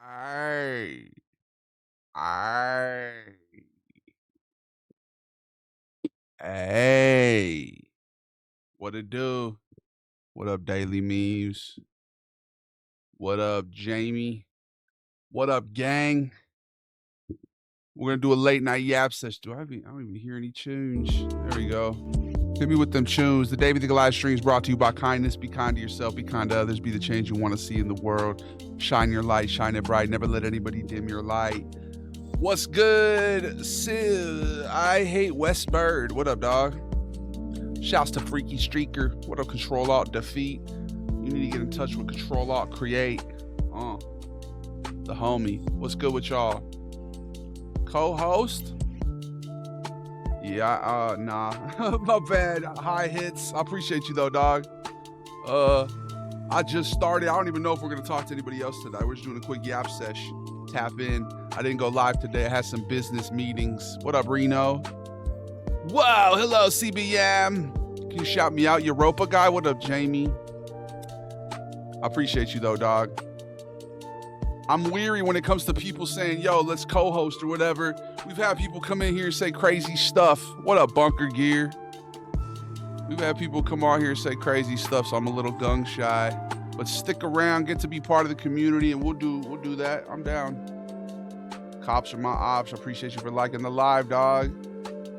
Aye, aye, hey, what it do? What up, Daily Memes? What up, Jamie? What up, gang? We're gonna do a late night yap session. I don't even hear any tunes. There we go. Hit me with them tunes. The David the live stream is brought to you by kindness. Be kind to yourself. Be kind to others. Be the change you want to see in the world. Shine your light. Shine it bright. Never let anybody dim your light. What's good, Sid? I hate West Bird. What up, dog? Shouts to Freaky Streaker. What up, Control Alt Defeat? You need to get in touch with Control Alt Create. The homie. What's good with y'all? Co-host? Yeah, nah. My bad. High hits. I appreciate you though, dog. I just started. I don't even know if we're gonna talk to anybody else tonight. We're just doing a quick yap sesh. Tap in. I didn't go live today. I had some business meetings. What up, Reno? Whoa, hello, CBM. Can you shout me out, Europa guy? What up, Jamie? I appreciate you though, dog. I'm weary when it comes to people saying, yo, let's co-host or whatever. We've had people come in here and say crazy stuff. What up, Bunker Gear? We've had people come out here and say crazy stuff, so I'm a little gung shy. But stick around, get to be part of the community, and we'll do that. I'm down. Cops are my ops. I appreciate you for liking the live, dog.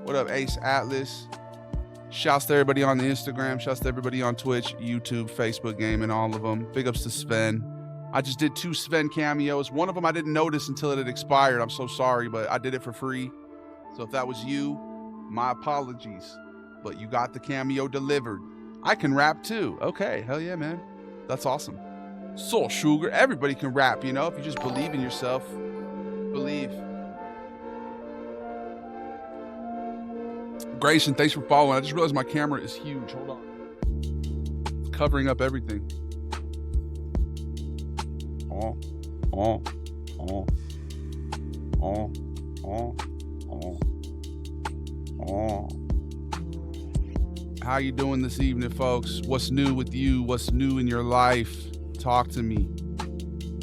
What up, Ace Atlas? Shouts to everybody on the Instagram. Shouts to everybody on Twitch, YouTube, Facebook Gaming, all of them. Big ups to Sven. I just did 2 Sven cameos. One of them I didn't notice until it had expired. I'm so sorry, but I did it for free. So if that was you, my apologies. But you got the cameo delivered. I can rap too. Okay, hell yeah, man. That's awesome. Soul Sugar. Everybody can rap, you know, if you just believe in yourself. Believe. Grayson, thanks for following. I just realized my camera is huge. Hold on. It's covering up everything. How you doing this evening, folks? What's new with you? What's new in your life? Talk to me.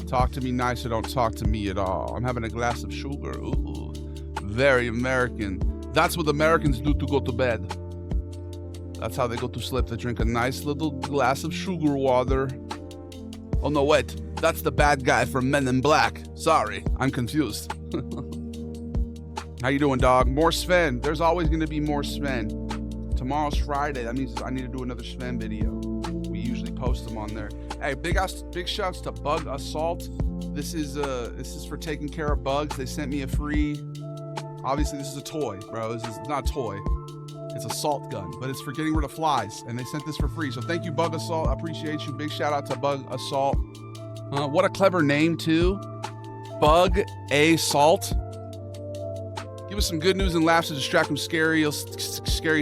Talk to me nice or don't talk to me at all. I'm having a glass of sugar. Ooh, very American. That's what Americans do to go to bed. That's how they go to sleep. They drink a nice little glass of sugar water. Oh no, wait. That's the bad guy from Men in Black. Sorry, I'm confused. How you doing, dog? More Sven. There's always going to be more Sven. Tomorrow's Friday. That means I need to do another Sven video. We usually post them on there. Hey, big shouts to Bug Assault. This is for taking care of bugs. They sent me a free. Obviously, this is a toy, bro. This is not a toy. It's a salt gun, but it's for getting rid of flies, and they sent this for free. So thank you, Bug Assault. I appreciate you. Big shout out to Bug Assault. What a clever name, too. Bug Assault. Give us some good news and laughs to distract from scary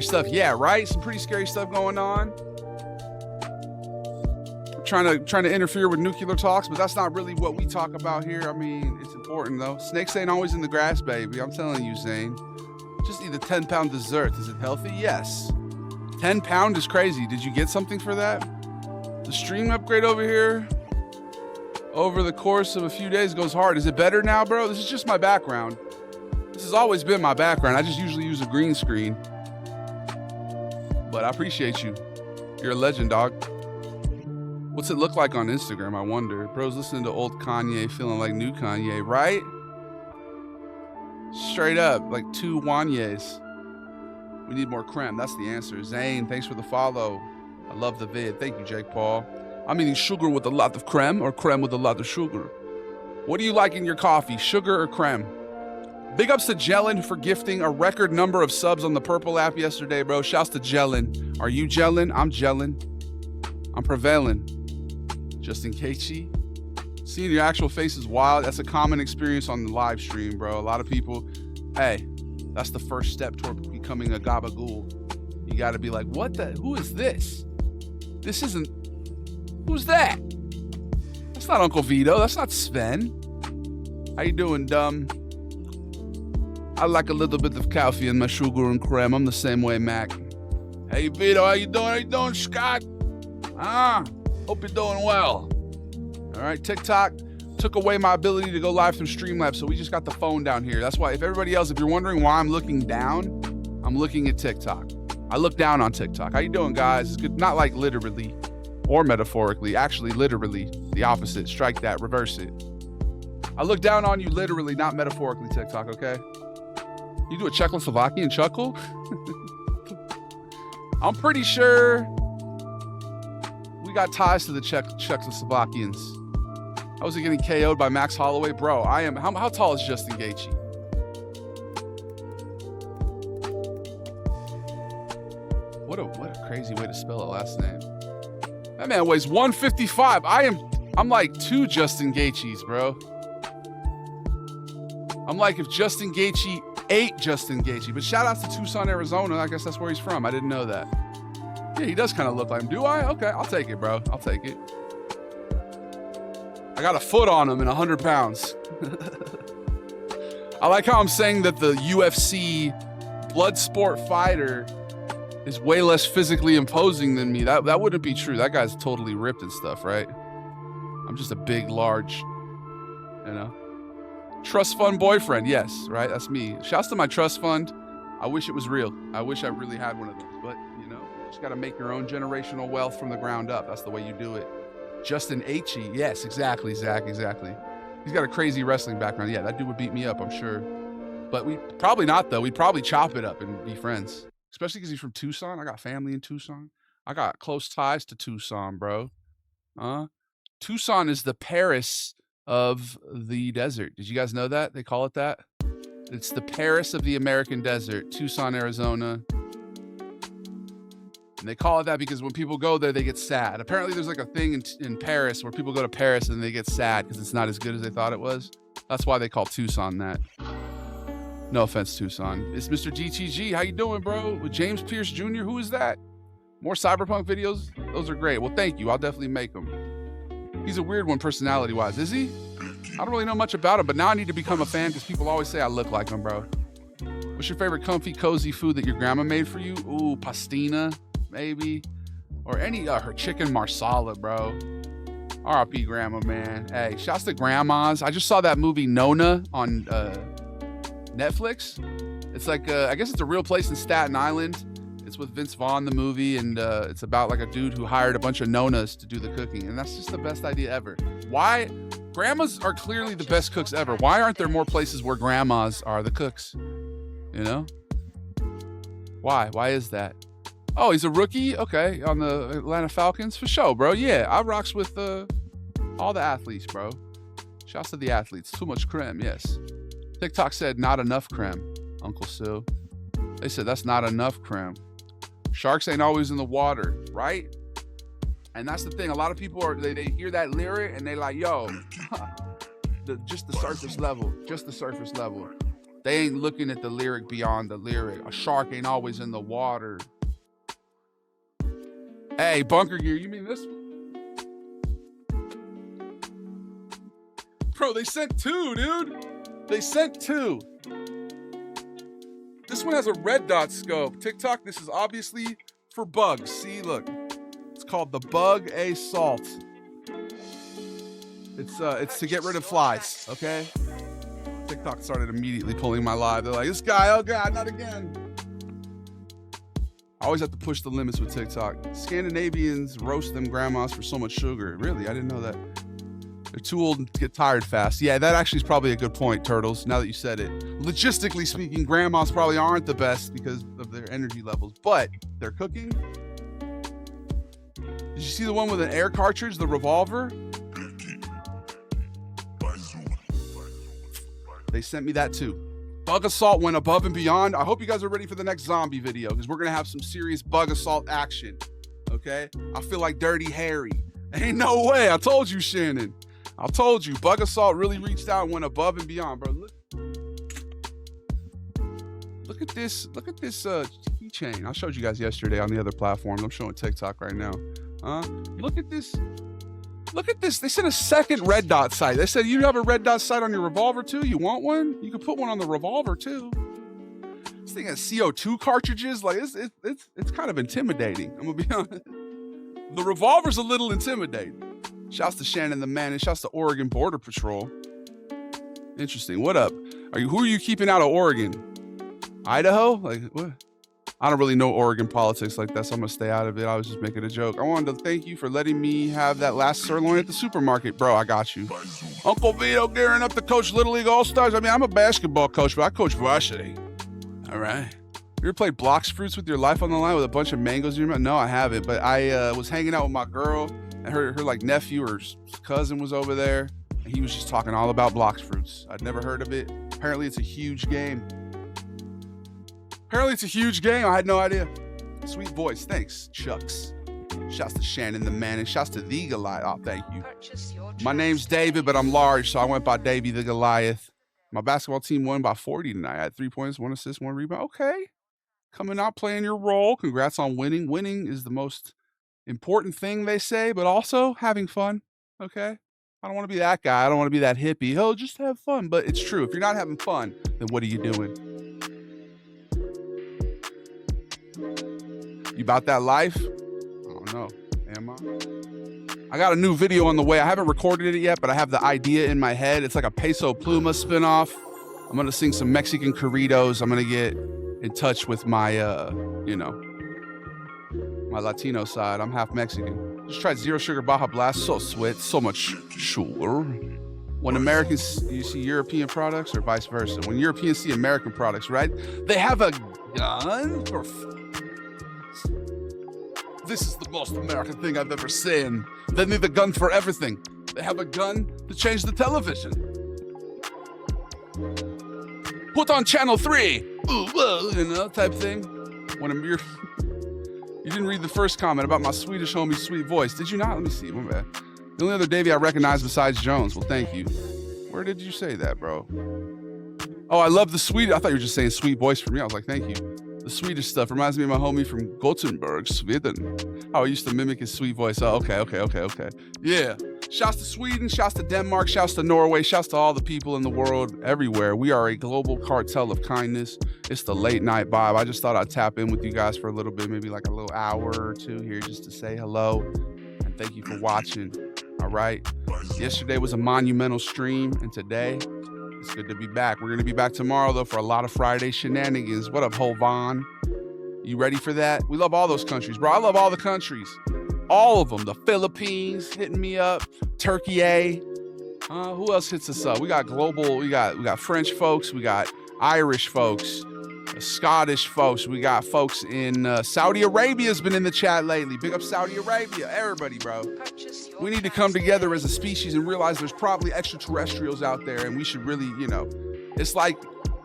stuff. Yeah, right? Some pretty scary stuff going on. We're trying to interfere with nuclear talks, but that's not really what we talk about here. I mean, it's important, though. Snakes ain't always in the grass, baby. I'm telling you, Zane. Just eat a 10-pound dessert. Is it healthy? Yes. 10 pound is crazy. Did you get something for that? The stream upgrade over here over the course of a few days goes hard. Is it better now, bro? This is just my background. This has always been my background. I just usually use a green screen. But I appreciate you. You're a legend, dog. What's it look like on Instagram, I wonder? Bro's listening to old Kanye, feeling like new Kanye, right? Straight up, like 2 Wanyes. We need more creme. That's the answer. Zane, thanks for the follow. I love the vid. Thank you, Jake Paul. I'm eating sugar with a lot of creme or creme with a lot of sugar. What do you like in your coffee, sugar or creme? Big ups to Jellin for gifting a record number of subs on the Purple app yesterday, bro. Shouts to Jellin. Are you Jellin? I'm Jellin. I'm prevailing. Just in case seeing your actual face is wild. That's a common experience on the live stream, bro. A lot of people, hey, that's the first step toward becoming a gabagool. You got to be like, who is this? This isn't, who's that? That's not Uncle Vito. That's not Sven. How you doing, dumb? I like a little bit of coffee in my sugar and creme. I'm the same way, Mac. Hey, Vito, how you doing? How you doing, Scott? Hope you're doing well. All right, TikTok. took away my ability to go live through Streamlabs, so we just got the phone down here. That's why, if everybody else, if you're wondering why I'm looking down, I'm looking at TikTok. I look down on TikTok. How you doing, guys? It's good. Not like literally or metaphorically, actually literally the opposite. Strike that, reverse it. I look down on you literally, not metaphorically, TikTok, okay? You do a Czechoslovakian chuckle? I'm pretty sure we got ties to the Czechoslovakians. How was he getting KO'd by Max Holloway? Bro, I am. How tall is Justin Gaethje? What a crazy way to spell a last name. That man weighs 155. I'm like 2 Justin Gaethjes, bro. I'm like if Justin Gaethje ate Justin Gaethje. But shout out to Tucson, Arizona. I guess that's where he's from. I didn't know that. Yeah, he does kind of look like him. Do I? Okay, I'll take it, bro. I'll take it. I got a foot on him and 100 pounds. I like how I'm saying that the UFC blood sport fighter is way less physically imposing than me. That wouldn't be true. That guy's totally ripped and stuff, right? I'm just a big, large, you know. Trust fund boyfriend, yes, right? That's me. Shouts to my trust fund. I wish it was real. I wish I really had one of those, but you know, you just got to make your own generational wealth from the ground up. That's the way you do it. Justin Gaethje, yes, exactly, Zach, exactly. He's got a crazy wrestling background. Yeah, that dude would beat me up, I'm sure. But we probably not though. We'd probably chop it up and be friends. Especially because he's from Tucson. I got family in Tucson. I got close ties to Tucson, bro. Tucson is the Paris of the desert. Did you guys know that? They call it that? It's the Paris of the American desert, Tucson, Arizona. And they call it that because when people go there, they get sad. Apparently there's like a thing in Paris where people go to Paris and they get sad because it's not as good as they thought it was. That's why they call Tucson that. No offense, Tucson. It's Mr. DtG. How you doing, bro? With James Pierce Jr.? Who is that? More Cyberpunk videos? Those are great. Well, thank you. I'll definitely make them. He's a weird one personality-wise. Is he? I don't really know much about him, but now I need to become a fan because people always say I look like him, bro. What's your favorite comfy, cozy food that your grandma made for you? Ooh, pastina, maybe. Or any, her chicken marsala, bro. R.I.P. grandma, man. Hey, shouts to grandmas. I just saw that movie Nona on Netflix. It's like I guess it's a real place in Staten Island. It's with Vince Vaughn, the movie, and it's about like a dude who hired a bunch of nonas to do the cooking, and that's just the best idea ever. Why? Grandmas are clearly the best cooks ever. Why aren't there more places where grandmas are the cooks? You know? Why is that? Oh, he's a rookie? Okay, on the Atlanta Falcons? For sure, bro. Yeah, I rocks with all the athletes, bro. Shouts to the athletes. Too much creme, yes. TikTok said not enough creme, Uncle Sue. They said that's not enough creme. Sharks ain't always in the water, right? And that's the thing. A lot of people they hear that lyric and they like, yo, just the surface level, just the surface level. They ain't looking at the lyric beyond the lyric. A shark ain't always in the water. Hey, bunker gear, you mean this one? Bro, they sent 2, dude. They sent 2. This one has a red dot scope. TikTok, this is obviously for bugs. See, look. It's called the Bug Assault. It's to get rid of flies, okay? TikTok started immediately pulling my live. They're like, this guy, oh God, not again. I always have to push the limits with TikTok. Scandinavians roast them grandmas for so much sugar. Really? I didn't know that. They're too old and get tired fast. Yeah, that actually is probably a good point, Turtles, now that you said it. Logistically speaking, grandmas probably aren't the best because of their energy levels, but they're cooking. Did you see the one with an air cartridge, the revolver? They sent me that too. Bug Assault went above and beyond. I hope you guys are ready for the next zombie video because we're going to have some serious Bug Assault action, okay? I feel like Dirty Harry. Ain't no way. I told you, Shannon. I told you, Bug Assault really reached out and went above and beyond, bro. Look at this. Look at this keychain. I showed you guys yesterday on the other platforms. I'm showing TikTok right now. Look at this. Look at this. They sent a second red dot sight. They said, you have a red dot sight on your revolver too? You want one? You could put one on the revolver too. This thing has CO2 cartridges. Like it's kind of intimidating. I'm gonna be honest. The revolver's a little intimidating. Shouts to Shannon the Man, and shouts to Oregon Border Patrol. Interesting. What up? Who are you keeping out of Oregon? Idaho? Like what? I don't really know Oregon politics like that, so I'm gonna stay out of it. I was just making a joke. I wanted to thank you for letting me have that last sirloin at the supermarket. Bro, I got you. Uncle Vito gearing up to coach Little League All-Stars. I mean, I'm a basketball coach, but I coach varsity. All right. You ever played blocks fruits with your life on the line with a bunch of mangoes in your mouth? No, I haven't, but I was hanging out with my girl, and her like nephew or cousin was over there, and he was just talking all about blocks fruits. I'd never heard of it. Apparently it's a huge game. I had no idea. Sweet voice. Thanks, Chucks. Shouts to Shannon the Man, and shouts to the Goliath. Oh, thank you. My name's David, but I'm large, so I went by Davey the Goliath. My basketball team won by 40 tonight. I had 3 points, 1 assist, 1 rebound. Okay. Coming out, playing your role. Congrats on winning. Winning is the most important thing, they say, but also having fun. Okay? I don't want to be that guy. I don't want to be that hippie. Oh, just have fun. But it's true. If you're not having fun, then what are you doing? You about that life? I don't know. Am I? I got a new video on the way. I haven't recorded it yet, but I have the idea in my head. It's like a Peso Pluma spinoff. I'm going to sing some Mexican corridos. I'm going to get in touch with my, my Latino side. I'm half Mexican. Just tried Zero Sugar Baja Blast. So sweet. So much sugar. When Americans, you see European products or vice versa? When Europeans see American products, right? They have a gun? This is the most American thing I've ever seen. They need a gun for everything. They have a gun to change the television. Put on channel 3. Ooh, type thing. When you didn't read the first comment about my Swedish homie's sweet voice. Did you not? Let me see. My bad. The only other Davey I recognize besides Jones. Well, thank you. Where did you say that, bro? Oh, I love the Swedish. I thought you were just saying sweet voice for me. I was like, thank you. The Swedish stuff reminds me of my homie from Gothenburg, Sweden. How I used to mimic his sweet voice. Oh, okay. Yeah. Shouts to Sweden, shouts to Denmark, shouts to Norway, shouts to all the people in the world, everywhere. We are a global cartel of kindness. It's the late night vibe. I just thought I'd tap in with you guys for a little bit, maybe like a little hour or two here just to say hello. And thank you for watching. All right. Yesterday was a monumental stream, and today it's good to be back. We're going to be back tomorrow, though, for a lot of Friday shenanigans. What up, Hovan? You ready for that? We love all those countries, bro. I love all the countries. All of them. The Philippines hitting me up. Turkey, who else hits us up? We got global. We got French folks. We got Irish folks. Scottish folks. We got folks in Saudi Arabia's been in the chat lately. Big up Saudi Arabia. Everybody, bro. We need to come together as a species and realize there's probably extraterrestrials out there, and we should really, it's like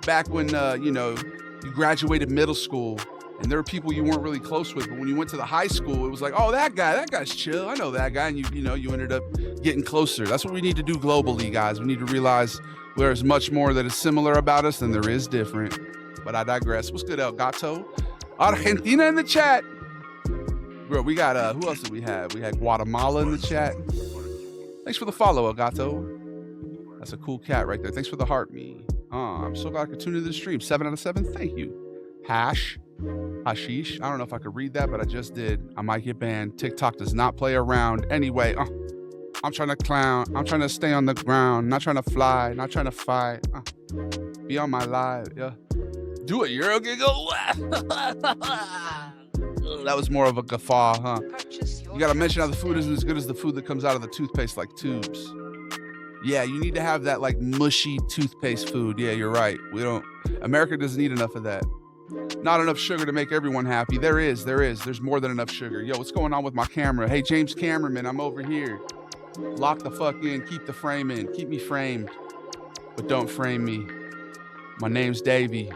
back when, you graduated middle school and there were people you weren't really close with, but when you went to the high school, it was like, oh, that guy's chill. I know that guy. And you ended up getting closer. That's what we need to do globally, guys. We need to realize there's much more that is similar about us than there is different. But I digress. What's good, El Gato? Argentina in the chat. Bro, we got, who else did we have? We had Guatemala in the chat. Thanks for the follow, El Gato. That's a cool cat right there. Thanks for the heart, me. I'm so glad I could tune into the stream. 7 out of 7. Thank you. Hashish. I don't know if I could read that, but I just did. I might get banned. TikTok does not play around. Anyway, I'm trying to clown. I'm trying to stay on the ground. Not trying to fly. Not trying to fight. Be on my live. Yeah. Do a Euro giggle. That was more of a guffaw, huh? You got to mention how the food isn't as good as the food that comes out of the toothpaste, like tubes. Yeah, you need to have that like mushy toothpaste food. Yeah, you're right. America doesn't need enough of that. Not enough sugar to make everyone happy. There's more than enough sugar. Yo, what's going on with my camera? Hey, James Cameraman, I'm over here. Lock the fuck in, keep the frame in, keep me framed, but don't frame me. My name's Davey.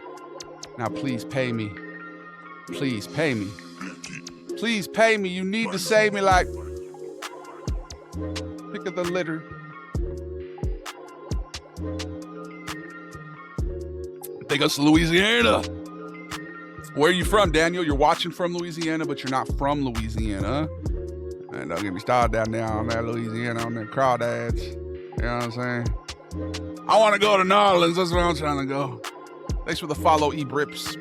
Now please pay me. Please pay me. Please pay me. You need to save me like pick of the litter. Take us to Louisiana. Where are you from, Daniel? You're watching from Louisiana, but you're not from Louisiana. And don't get me started down there on that Louisiana, on that crawdads. You know what I'm saying? I want to go to New Orleans. That's where I'm trying to go. Thanks for the follow, E-Brips.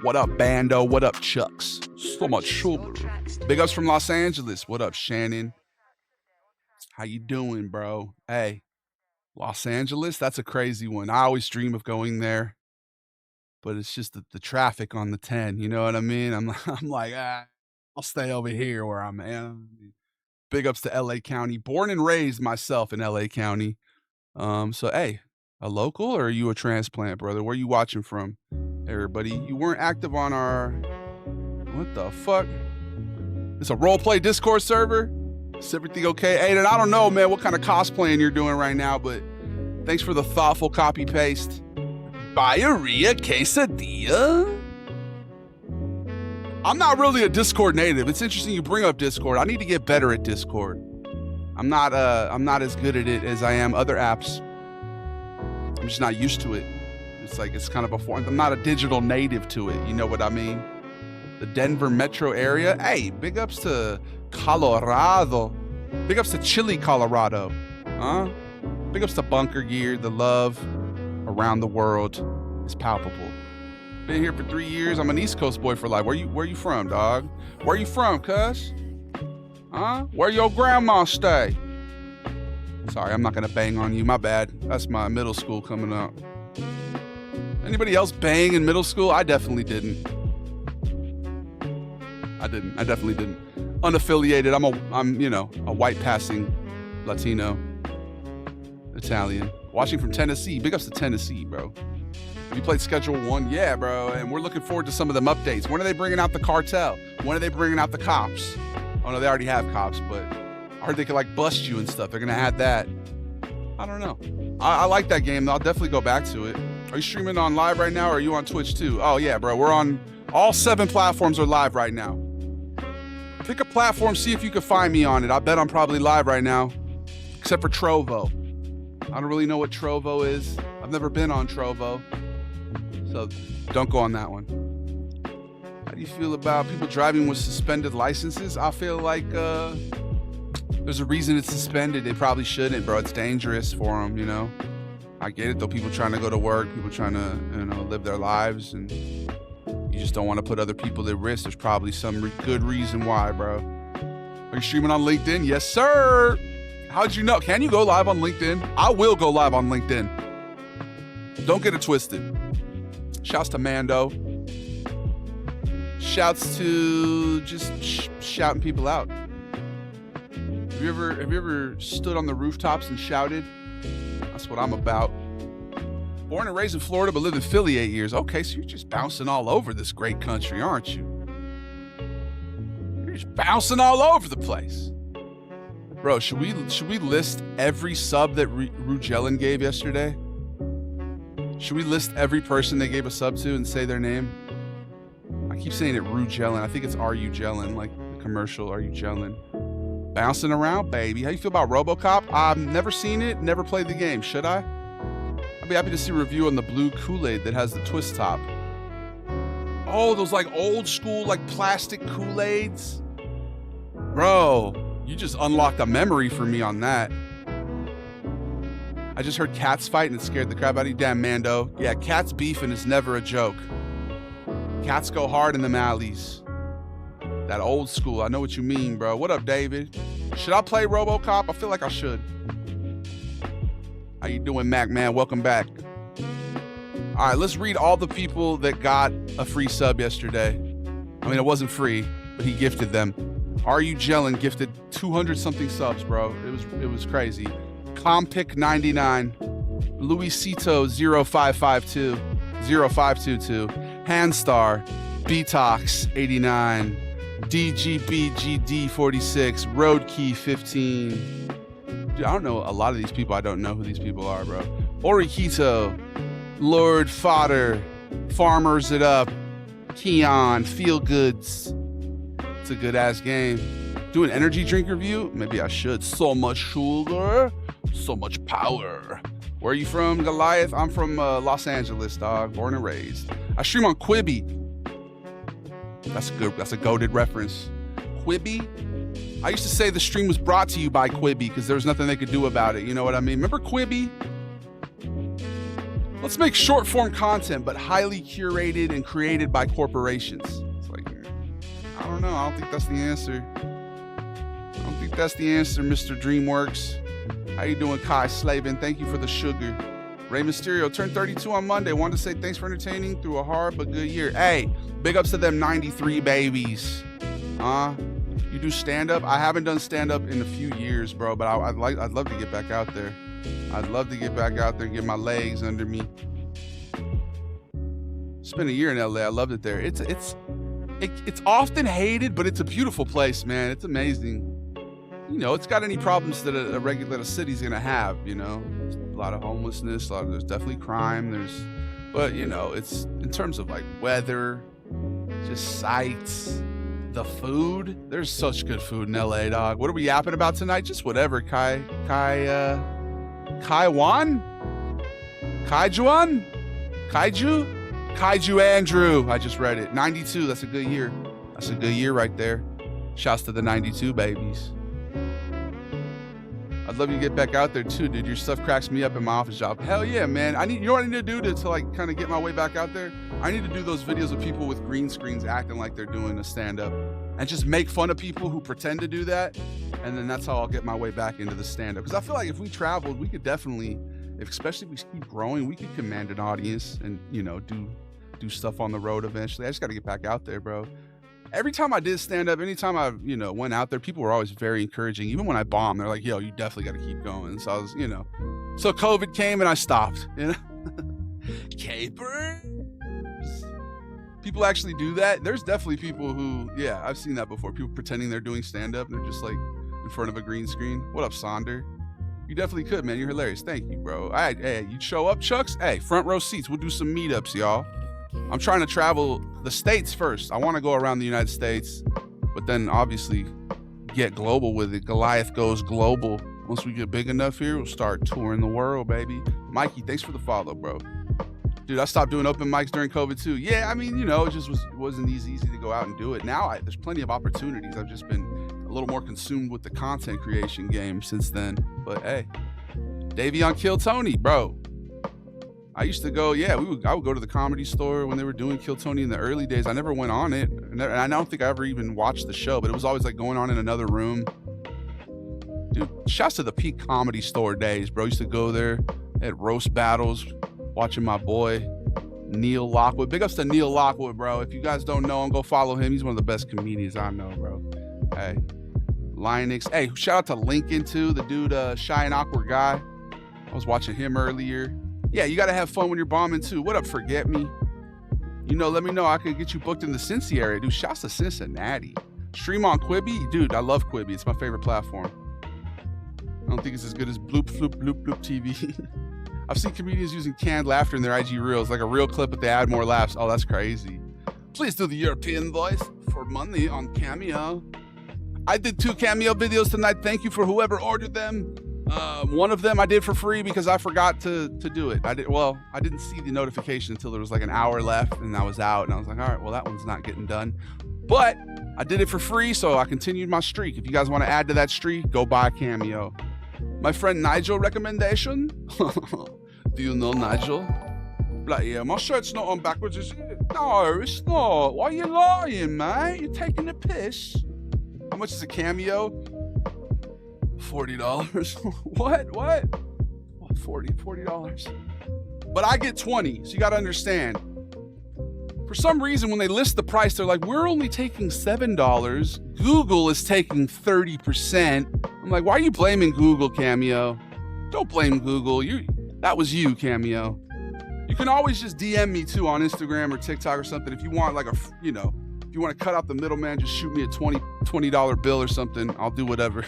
What up, Bando? What up, Chucks? So much sugar. Big ups from Los Angeles. What up, Shannon? How you doing, bro? Hey, Los Angeles, that's a crazy one. I always dream of going there, but it's just the traffic on the 10, you know what I mean? I'm like, I'll stay over here where I'm at. Big ups to LA County. Born and raised myself in LA County. So hey, a local or are you a transplant, brother? Where you watching from? Everybody, you weren't active on our what the fuck? It's a roleplay Discord server? Is everything okay? Aiden, I don't know, man, what kind of cosplaying you're doing right now, but thanks for the thoughtful copy paste. Diarrhea quesadilla? I'm not really a Discord native. It's interesting you bring up Discord. I need to get better at Discord. I'm not as good at it as I am other apps. I'm just not used to it. It's like it's kind of a form. I'm not a digital native to it. You know what I mean? The Denver metro area. Hey, big ups to Colorado. Big ups to Chile, Colorado. Huh? Big ups to Bunker Gear. The love around the world is palpable. Been here for 3 years. I'm an East Coast boy for life. Where you from, dog? Where you from, cuz? Huh? Where your grandma stay? Sorry, I'm not gonna bang on you. My bad. That's my middle school coming up. Anybody else bang in middle school? I definitely didn't. I definitely didn't. Unaffiliated. I'm you know, a white passing Latino, Italian. Watching from Tennessee. Big ups to Tennessee, bro. Have you played Schedule 1? Yeah, bro. And we're looking forward to some of them updates. When are they bringing out the cartel? When are they bringing out the cops? Oh no, they already have cops, but I heard they could like bust you and stuff. They're gonna add that. I don't know. I like that game though. I'll definitely go back to it. Are you streaming on live right now or are you on Twitch too? Oh yeah, bro. We're on all 7 platforms are live right now. Pick a platform, see if you can find me on it. I bet I'm probably live right now. Except for Trovo. I don't really know what Trovo is. I've never been on Trovo. So don't go on that one. How do you feel about people driving with suspended licenses? I feel like there's a reason it's suspended. They probably shouldn't, bro. It's dangerous for them, you know? I get it, though. People trying to go to work, people trying to, you know, live their lives, and you just don't want to put other people at risk. There's probably some good reason why, bro. Are you streaming on LinkedIn? Yes, sir. How'd you know? Can you go live on LinkedIn? I will go live on LinkedIn. Don't get it twisted. Shouts to Mando. Shouts to just shouting people out. Have you ever stood on the rooftops and shouted? That's what I'm about. Born and raised in Florida, but lived in Philly 8 years. Okay, so you're just bouncing all over this great country, aren't you? You're just bouncing all over the place. Bro, should we list every sub that Rugellin gave yesterday? Should we list every person they gave a sub to and say their name? I keep saying it Rugellin. I think it's Are You Jellin, like the commercial Are You Jellin. Bouncing around, baby. How you feel about RoboCop? I've never seen it, never played the game. Should I? I'd be happy to see a review on the blue Kool-Aid that has the twist top. Oh, those like old school like plastic Kool-Aids? Bro, you just unlocked a memory for me on that. I just heard cats fight and it scared the crap out of you. Damn, Mando. Yeah, cats beefing is never a joke. Cats go hard in them alleys. That old school. I know what you mean, bro. What up, David? Should I play RoboCop? I feel like I should. How you doing, Mac, man? Welcome back. All right, let's read all the people that got a free sub yesterday. I mean, it wasn't free, but he gifted them. Are You Jellin gifted 200-something subs, bro. It was crazy. Compic99, Luisito 0552, 0522, Handstar, Betox 89, DGBGD 46, Roadkey 15. Dude, I don't know a lot of these people. I don't know who these people are, bro. Orikito, Lord Fodder, Farmers It Up, Keon, Feel Goods. It's a good ass game. Do an energy drink review? Maybe I should. So much sugar, so much power. Where are you from, Goliath? I'm from Los Angeles, dog. Born and raised. I stream on Quibi. That's good. That's a goated reference. Quibi? I used to say the stream was brought to you by Quibi because there was nothing they could do about it. You know what I mean? Remember Quibi? Let's make short form content, but highly curated and created by corporations. It's like, I don't know. I don't think that's the answer. I don't think that's the answer, Mr. DreamWorks. How you doing, Kai Slavin? Thank you for the sugar. Rey Mysterio turned 32 on Monday. Wanted to say thanks for entertaining through a hard but good year. Hey, big ups to them 93 babies. You do stand-up? I haven't done stand-up in a few years, bro, but I'd love to get back out there. I'd love to get back out there and get my legs under me. Spent a year in LA. I loved it there. It's often hated, but it's a beautiful place, man. It's amazing. You know, it's got any problems that a city's gonna have, you know. There's a lot of homelessness, there's definitely crime, but you know, it's in terms of like weather, just sights, the food. There's such good food in LA, dog. What are we yapping about tonight? Just whatever. Kaijuan? Kaiju Andrew. I just read it. 92. That's a good year. That's a good year right there. Shouts to the 92 babies. I'd love you to get back out there too, dude. Your stuff cracks me up in my office job. Hell yeah, man. You know what I need to do to like kind of get my way back out there? I need to do those videos of people with green screens acting like they're doing a stand-up and just make fun of people who pretend to do that. And then that's how I'll get my way back into the stand-up. Because I feel like if we traveled, we could definitely, especially if we keep growing, we could command an audience and, you know, do stuff on the road eventually. I just got to get back out there, bro. Every time I did stand up, anytime I, you know, went out there, people were always very encouraging. Even when I bombed, they're like, yo, you definitely got to keep going. So I was, you know, so COVID came and I stopped, you know. Capers. People actually do that. There's definitely people who, yeah, I've seen that before. People pretending they're doing stand up and they're just like in front of a green screen. What up, Sonder? You definitely could, man. You're hilarious. Thank you, bro. Hey, you'd show up, Chucks? Hey, front row seats. We'll do some meetups, y'all. I'm trying to travel the States first. I want to go around the United States, but then obviously get global with it. Goliath goes global. Once we get big enough here, we'll start touring the world, baby. Mikey, thanks for the follow, bro. Dude, I stopped doing open mics during COVID too. Yeah, I mean, you know, it just wasn't easy to go out and do it. Now there's plenty of opportunities. I've just been a little more consumed with the content creation game since then. But hey, Davion Kill Tony, bro. I used to go, I would go to the Comedy Store when they were doing Kill Tony in the early days. I never went on it, and I don't think I ever even watched the show, but it was always like going on in another room. Dude, shouts to the peak Comedy Store days, bro. I used to go there at roast battles, watching my boy Neil Lockwood. Big ups to Neil Lockwood, bro. If you guys don't know him, go follow him. He's one of the best comedians I know, bro. Hey, Linux. Hey, shout out to Lincoln too, the dude, Shy and Awkward Guy. I was watching him earlier. Yeah, you got to have fun when you're bombing too. What up, Forget Me? You know, let me know. I could get you booked in the Cincy area. Dude, shouts to Cincinnati. Stream on Quibi. Dude, I love Quibi. It's my favorite platform. I don't think it's as good as Bloop TV. I've seen comedians using canned laughter in their IG Reels, like a real clip, but they add more laughs. Oh, that's crazy. Please do the European voice for money on Cameo. I did 2 Cameo videos tonight. Thank you for whoever ordered them. One of them I did for free because I forgot to do it. I didn't see the notification until there was like an hour left and I was out and I was like, all right, well, that one's not getting done. But I did it for free, so I continued my streak. If you guys want to add to that streak, go buy Cameo. My friend Nigel recommendation. Do you know Nigel? Like, yeah, my shirt's not on backwards, is it? No, it's not. Why are you lying, mate? You're taking the piss. How much is a Cameo? $40. What? $40. But I get 20, so you got to understand. For some reason, when they list the price, they're like, we're only taking $7. Google is taking 30%. I'm like, why are you blaming Google, Cameo? Don't blame Google. That was you, Cameo. You can always just DM me too on Instagram or TikTok or something. If you want like if you want to cut out the middleman, just shoot me a $20 bill or something. I'll do whatever.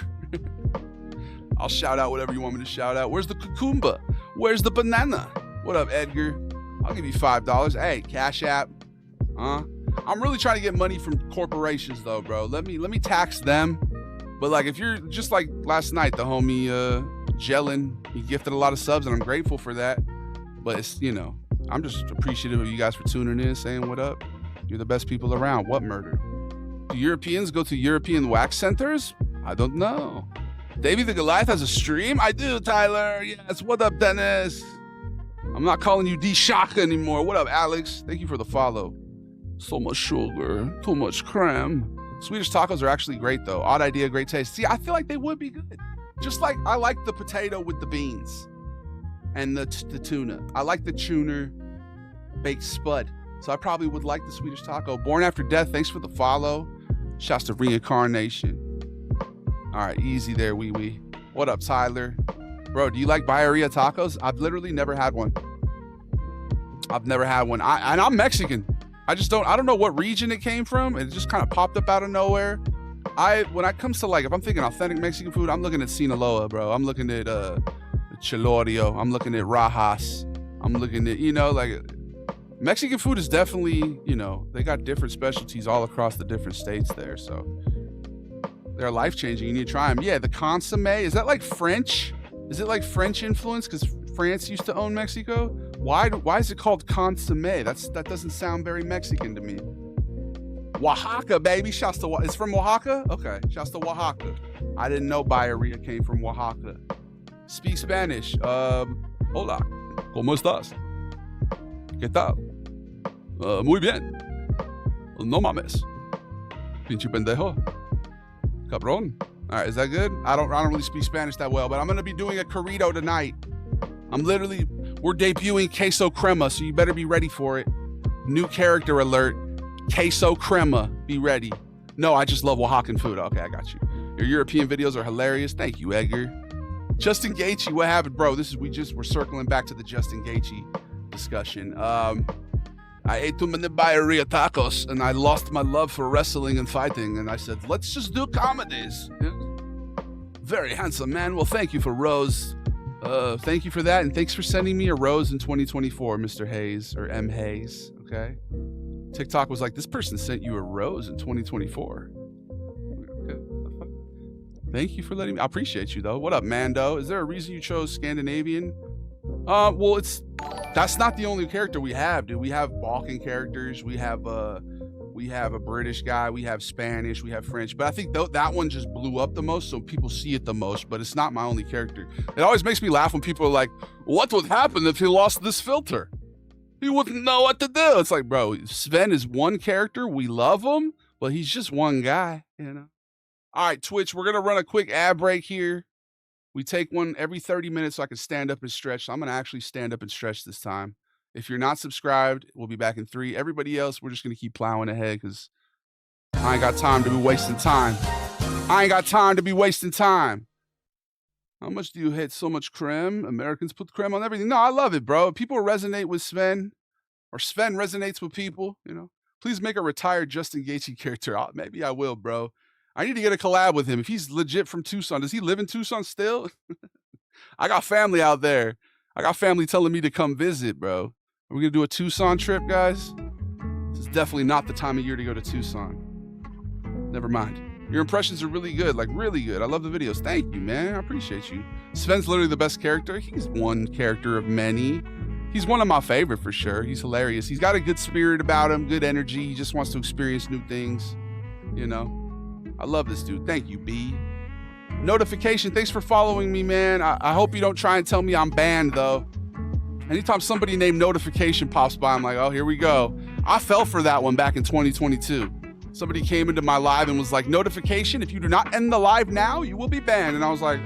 I'll shout out whatever you want me to shout out. Where's the cucumber? Where's the banana? What up, Edgar? I'll give you $5. Hey, Cash App. I'm really trying to get money from corporations though, bro. Let me tax them. But like, if you're just like last night, the homie Jellin, he gifted a lot of subs, and I'm grateful for that. But it's, I'm just appreciative of you guys for tuning in, saying what up. You're the best people around. What murder? Do Europeans go to European wax centers? I don't know. Davey the Goliath has a stream? I do, Tyler. Yes. What up, Dennis? I'm not calling you D-Shaka anymore. What up, Alex? Thank you for the follow. So much sugar. Too much crème. Swedish tacos are actually great though. Odd idea, great taste. See, I feel like they would be good. Just like I like the potato with the beans and the tuna. I like the tuna baked spud. So I probably would like the Swedish taco. Born After Death, thanks for the follow. Shouts to Reincarnation. All right, easy there, wee wee. What up, Tyler? Bro, do you like birria tacos? I've literally never had one. I've never had one. And I'm Mexican. I don't know what region it came from. It just kind of popped up out of nowhere. When it comes to like, if I'm thinking authentic Mexican food, I'm looking at Sinaloa, bro. I'm looking at Chilorio. I'm looking at Rajas. I'm looking at, like Mexican food is definitely, they got different specialties all across the different states there. So they're life-changing. You need to try them. Yeah, the consomme, is that like French? Is it like French influence? Because France used to own Mexico. Why is it called consomme? That doesn't sound very Mexican to me. Oaxaca, baby. Shouts to it's from Oaxaca? Okay. Shouts to Oaxaca. I didn't know birria came from Oaxaca. Speak Spanish. Hola. ¿Cómo estás? ¿Qué tal? Muy bien. No mames. Pinche pendejo. Cabrón. All right, is that good? I don't really speak Spanish that well, but I'm gonna be doing a corrido tonight. We're debuting queso crema, so you better be ready for it. New character alert. Queso crema, be ready. No, I just love Oaxacan food. Okay, I got you. Your European videos are hilarious. Thank you, Edgar. Justin Gaethje, what happened, bro? We're circling back to the Justin Gaethje discussion. I ate too many birria tacos and I lost my love for wrestling and fighting. And I said, let's just do comedies. Yeah. Very handsome, man. Well, thank you for Rose. Thank you for that. And thanks for sending me a rose in 2024, Mr. Hayes or M. Hayes. Okay. TikTok was like, this person sent you a rose in 2024. Okay. Thank you for letting me. I appreciate you though. What up, Mando? Is there a reason you chose Scandinavian? Well, that's not the only character we have, dude. We have Balkan characters. We have a British guy. We have Spanish. We have French. But I think that one just blew up the most, so people see it the most. But it's not my only character. It always makes me laugh when people are like, "What would happen if he lost this filter? He wouldn't know what to do." It's like, bro, Sven is one character. We love him, but he's just one guy, All right, Twitch, we're gonna run a quick ad break here. We take one every 30 minutes so I can stand up and stretch. So I'm going to actually stand up and stretch this time. If you're not subscribed, we'll be back in 3. Everybody else, we're just going to keep plowing ahead because I ain't got time to be wasting time. How much do you hate? So much creme? Americans put creme on everything. No, I love it, bro. People resonate with Sven, or Sven resonates with people, Please make a retired Justin Gaethje character. Maybe I will, bro. I need to get a collab with him. If he's legit from Tucson, does he live in Tucson still? I got family out there. I got family telling me to come visit, bro. Are we going to do a Tucson trip, guys? This is definitely not the time of year to go to Tucson. Never mind. Your impressions are really good, like really good. I love the videos. Thank you, man. I appreciate you. Sven's literally the best character. He's one character of many. He's one of my favorite for sure. He's hilarious. He's got a good spirit about him, good energy. He just wants to experience new things, I love this dude. Thank you, B. Notification. Thanks for following me, man. I hope you don't try and tell me I'm banned, though. Anytime somebody named Notification pops by, I'm like, oh, here we go. I fell for that one back in 2022. Somebody came into my live and was like, Notification, if you do not end the live now, you will be banned. And I was like,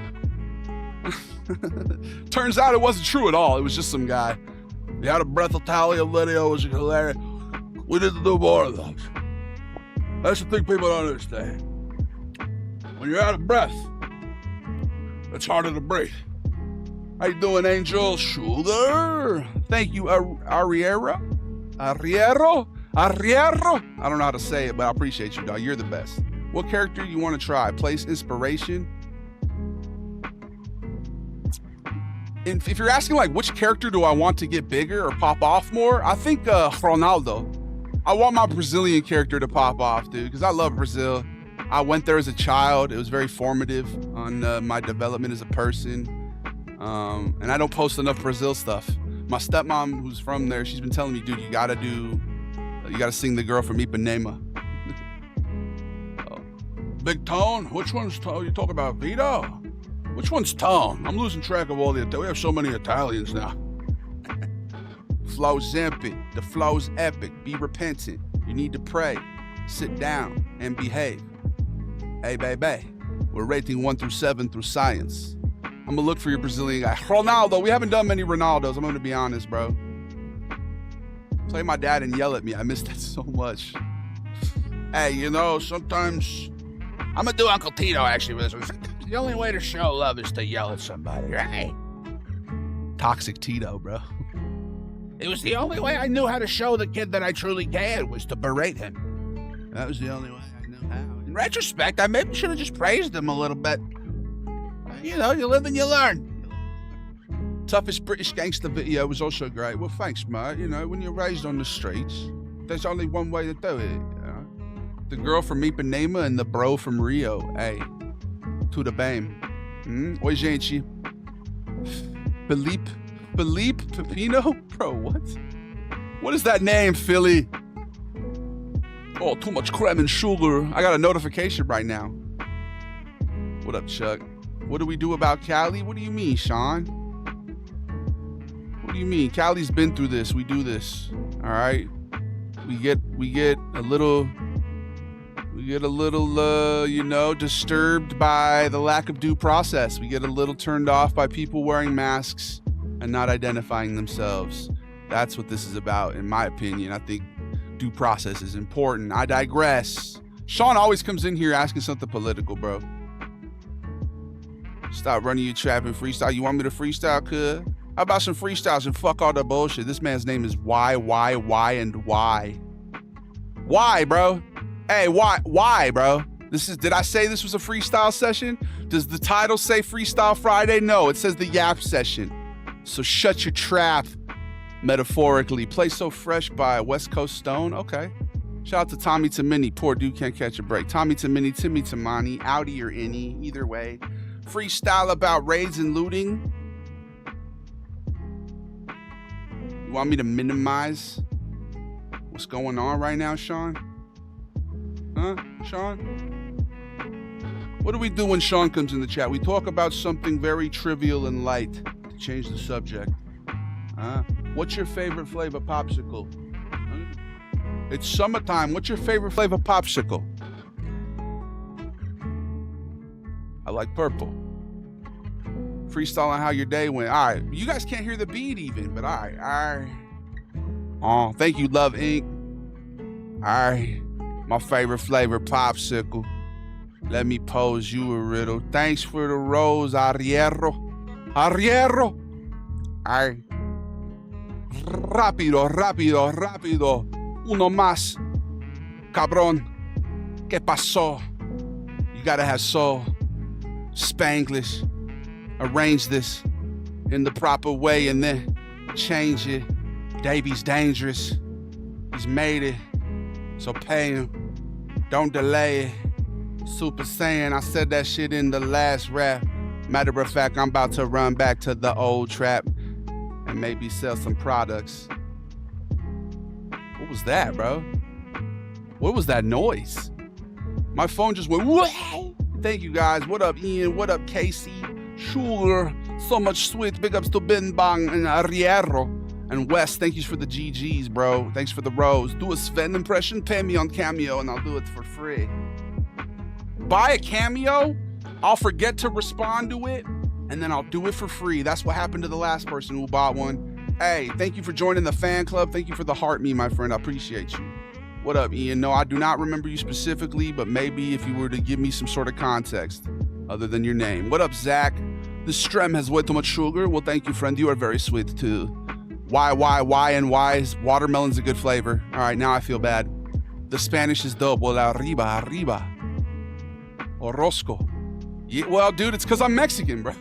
turns out it wasn't true at all. It was just some guy. The Out of Breath Italia video was hilarious. We need to do more of those. That's the thing people don't understand. When you're out of breath, it's harder to breathe. How you doing, Angel? Sugar. Thank you, Arriero. I don't know how to say it, but I appreciate you, dog. You're the best. What character you want to try? Place inspiration. And if you're asking, like, which character do I want to get bigger or pop off more? I think Ronaldo. I want my Brazilian character to pop off, dude, because I love Brazil. I went there as a child. It was very formative on my development as a person. And I don't post enough Brazil stuff. My stepmom, who's from there, she's been telling me, dude, you gotta sing the girl from Ipanema. Big Tone? Which one's Tone? You talk about Vito? Which one's Tone? I'm losing track of all the, we have so many Italians now. Flow's epic. The flow's epic. Be repentant. You need to pray. sit down and behave. Hey, baby, we're rating 1 through 7 through science. I'm gonna look for your Brazilian guy. Ronaldo, we haven't done many Ronaldos, I'm gonna be honest, bro. Play my dad and yell at me, I miss that so much. Hey, you know, sometimes, I'm gonna do Uncle Tito actually with this one. The only way to show love is to yell at somebody, right? Toxic Tito, bro. It was the only way I knew how to show the kid that I truly cared was to berate him. That was the only way I knew how. In retrospect, I maybe should have just praised him a little bit. You know, you live and you learn. Toughest British Gangster video was also great. Well, thanks, mate. You know, when you're raised on the streets, there's only one way to do it. You know? The girl from Ipanema and the bro from Rio. Hey, tudo bem? Oi, gente. Felipe Pepino? Bro, what? What is that name, Philly? Oh, too much creme and sugar. I got a notification right now. What up, Chuck? What do we do about Cali? What do you mean, Sean? What do you mean? Cali's been through this. We do this. All right. We get a little, you know, disturbed by the lack of due process. We get a little turned off by people wearing masks and not identifying themselves. That's what this is about, in my opinion. I think due process is important. I digress. Sean always comes in here asking something political, bro. Stop running your trap and freestyle. You want me to freestyle, cuz? How about some freestyles and fuck all the bullshit? This man's name is why, and why. Why, bro? Hey, why, bro? Did I say this was a freestyle session? Does the title say Freestyle Friday? No, it says the Yap Session. So shut your trap, metaphorically. Play So Fresh by West Coast Stone. Okay. Shout out to Tommy Tamini. Poor dude can't catch a break. Tommy Tamini, Timmy Tamani, Audi or any, either way. Freestyle about raids and looting. You want me to minimize what's going on right now, Sean? Huh, Sean? What do we do when Sean comes in the chat? We talk about something very trivial and light to change the subject. What's your favorite flavor popsicle? It's summertime. What's your favorite flavor popsicle? I like purple. Freestyle on how your day went. All right. You guys can't hear the beat even, but all right. Oh, thank you, Love Inc. All right. My favorite flavor, popsicle. Let me pose you a riddle. Thanks for the rose, Arriero. All right. Rápido. Uno más. Cabrón. ¿Qué pasó? You gotta have soul. Spanglish. Arrange this in the proper way and then change it. Davy's dangerous. He's made it. So pay him. Don't delay it. Super Saiyan, I said that shit in the last rap. Matter of fact, I'm about to run back to the old trap and maybe sell some products. What was that, bro? What was that noise? My phone just went, whoa! Thank you guys. What up, Ian? What up, Casey? Sugar. So much sweet. Big ups to Ben Bang and Arriero. And Wes, thank you for the GGs, bro. Thanks for the rose. Do a Sven impression, pay me on Cameo, and I'll do it for free. Buy a Cameo, I'll forget to respond to it, and then I'll do it for free. That's what happened to the last person who bought one. Hey, thank you for joining the fan club. Thank you for the heart me, my friend. I appreciate you. What up, Ian? No, I do not remember you specifically, but maybe if you were to give me some sort of context other than your name. What up, Zach? This strem has way too much sugar. Well, thank you, friend. You are very sweet, too. Why, and why's? Watermelon's a good flavor. All right, now I feel bad. The Spanish is dope. Well, arriba. Orozco. Yeah, well, dude, it's because I'm Mexican, bro.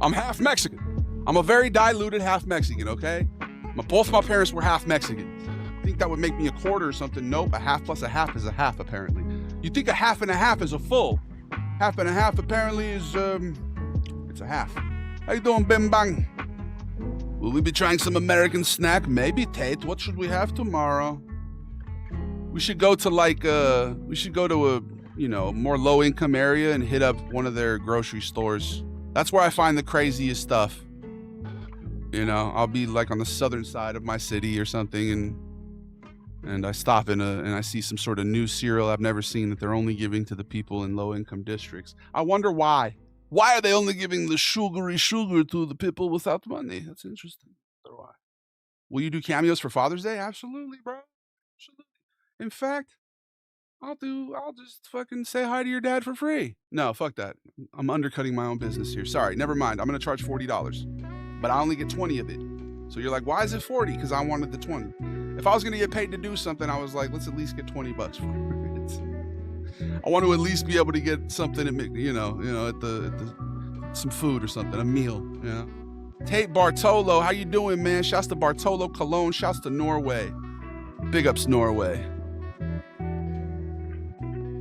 I'm half Mexican. I'm a very diluted half Mexican, okay? Both my parents were half Mexican. I think that would make me a quarter or something. Nope, a half plus a half is a half, apparently. You think a half and a half is a full. Half and a half apparently is, it's a half. How you doing, Bim Bang? Will we be trying some American snack? Maybe, Tate. What should we have tomorrow? We should go to a, you know, more low-income area and hit up one of their grocery stores. That's where I find the craziest stuff. You know, I'll be like on the southern side of my city or something, and and I stop and I see some sort of new cereal I've never seen that they're only giving to the people in low-income districts. I wonder why. Why are they only giving the sugary sugar to the people without money? That's interesting. Why? Will you do cameos for Father's Day? Absolutely, bro. Absolutely. In fact, I'll just fucking say hi to your dad for free. No, fuck that. I'm undercutting my own business here. Sorry, never mind. I'm gonna charge $40, but I only get 20 of it. So you're like, why is it 40? Because I wanted the 20. If I was gonna get paid to do something, I was like, let's at least get 20 bucks for it. I want to at least be able to get something at some food or something, a meal. Yeah. Tate Bartolo, how you doing, man? Shouts to Bartolo Cologne. Shouts to Norway. Big ups Norway.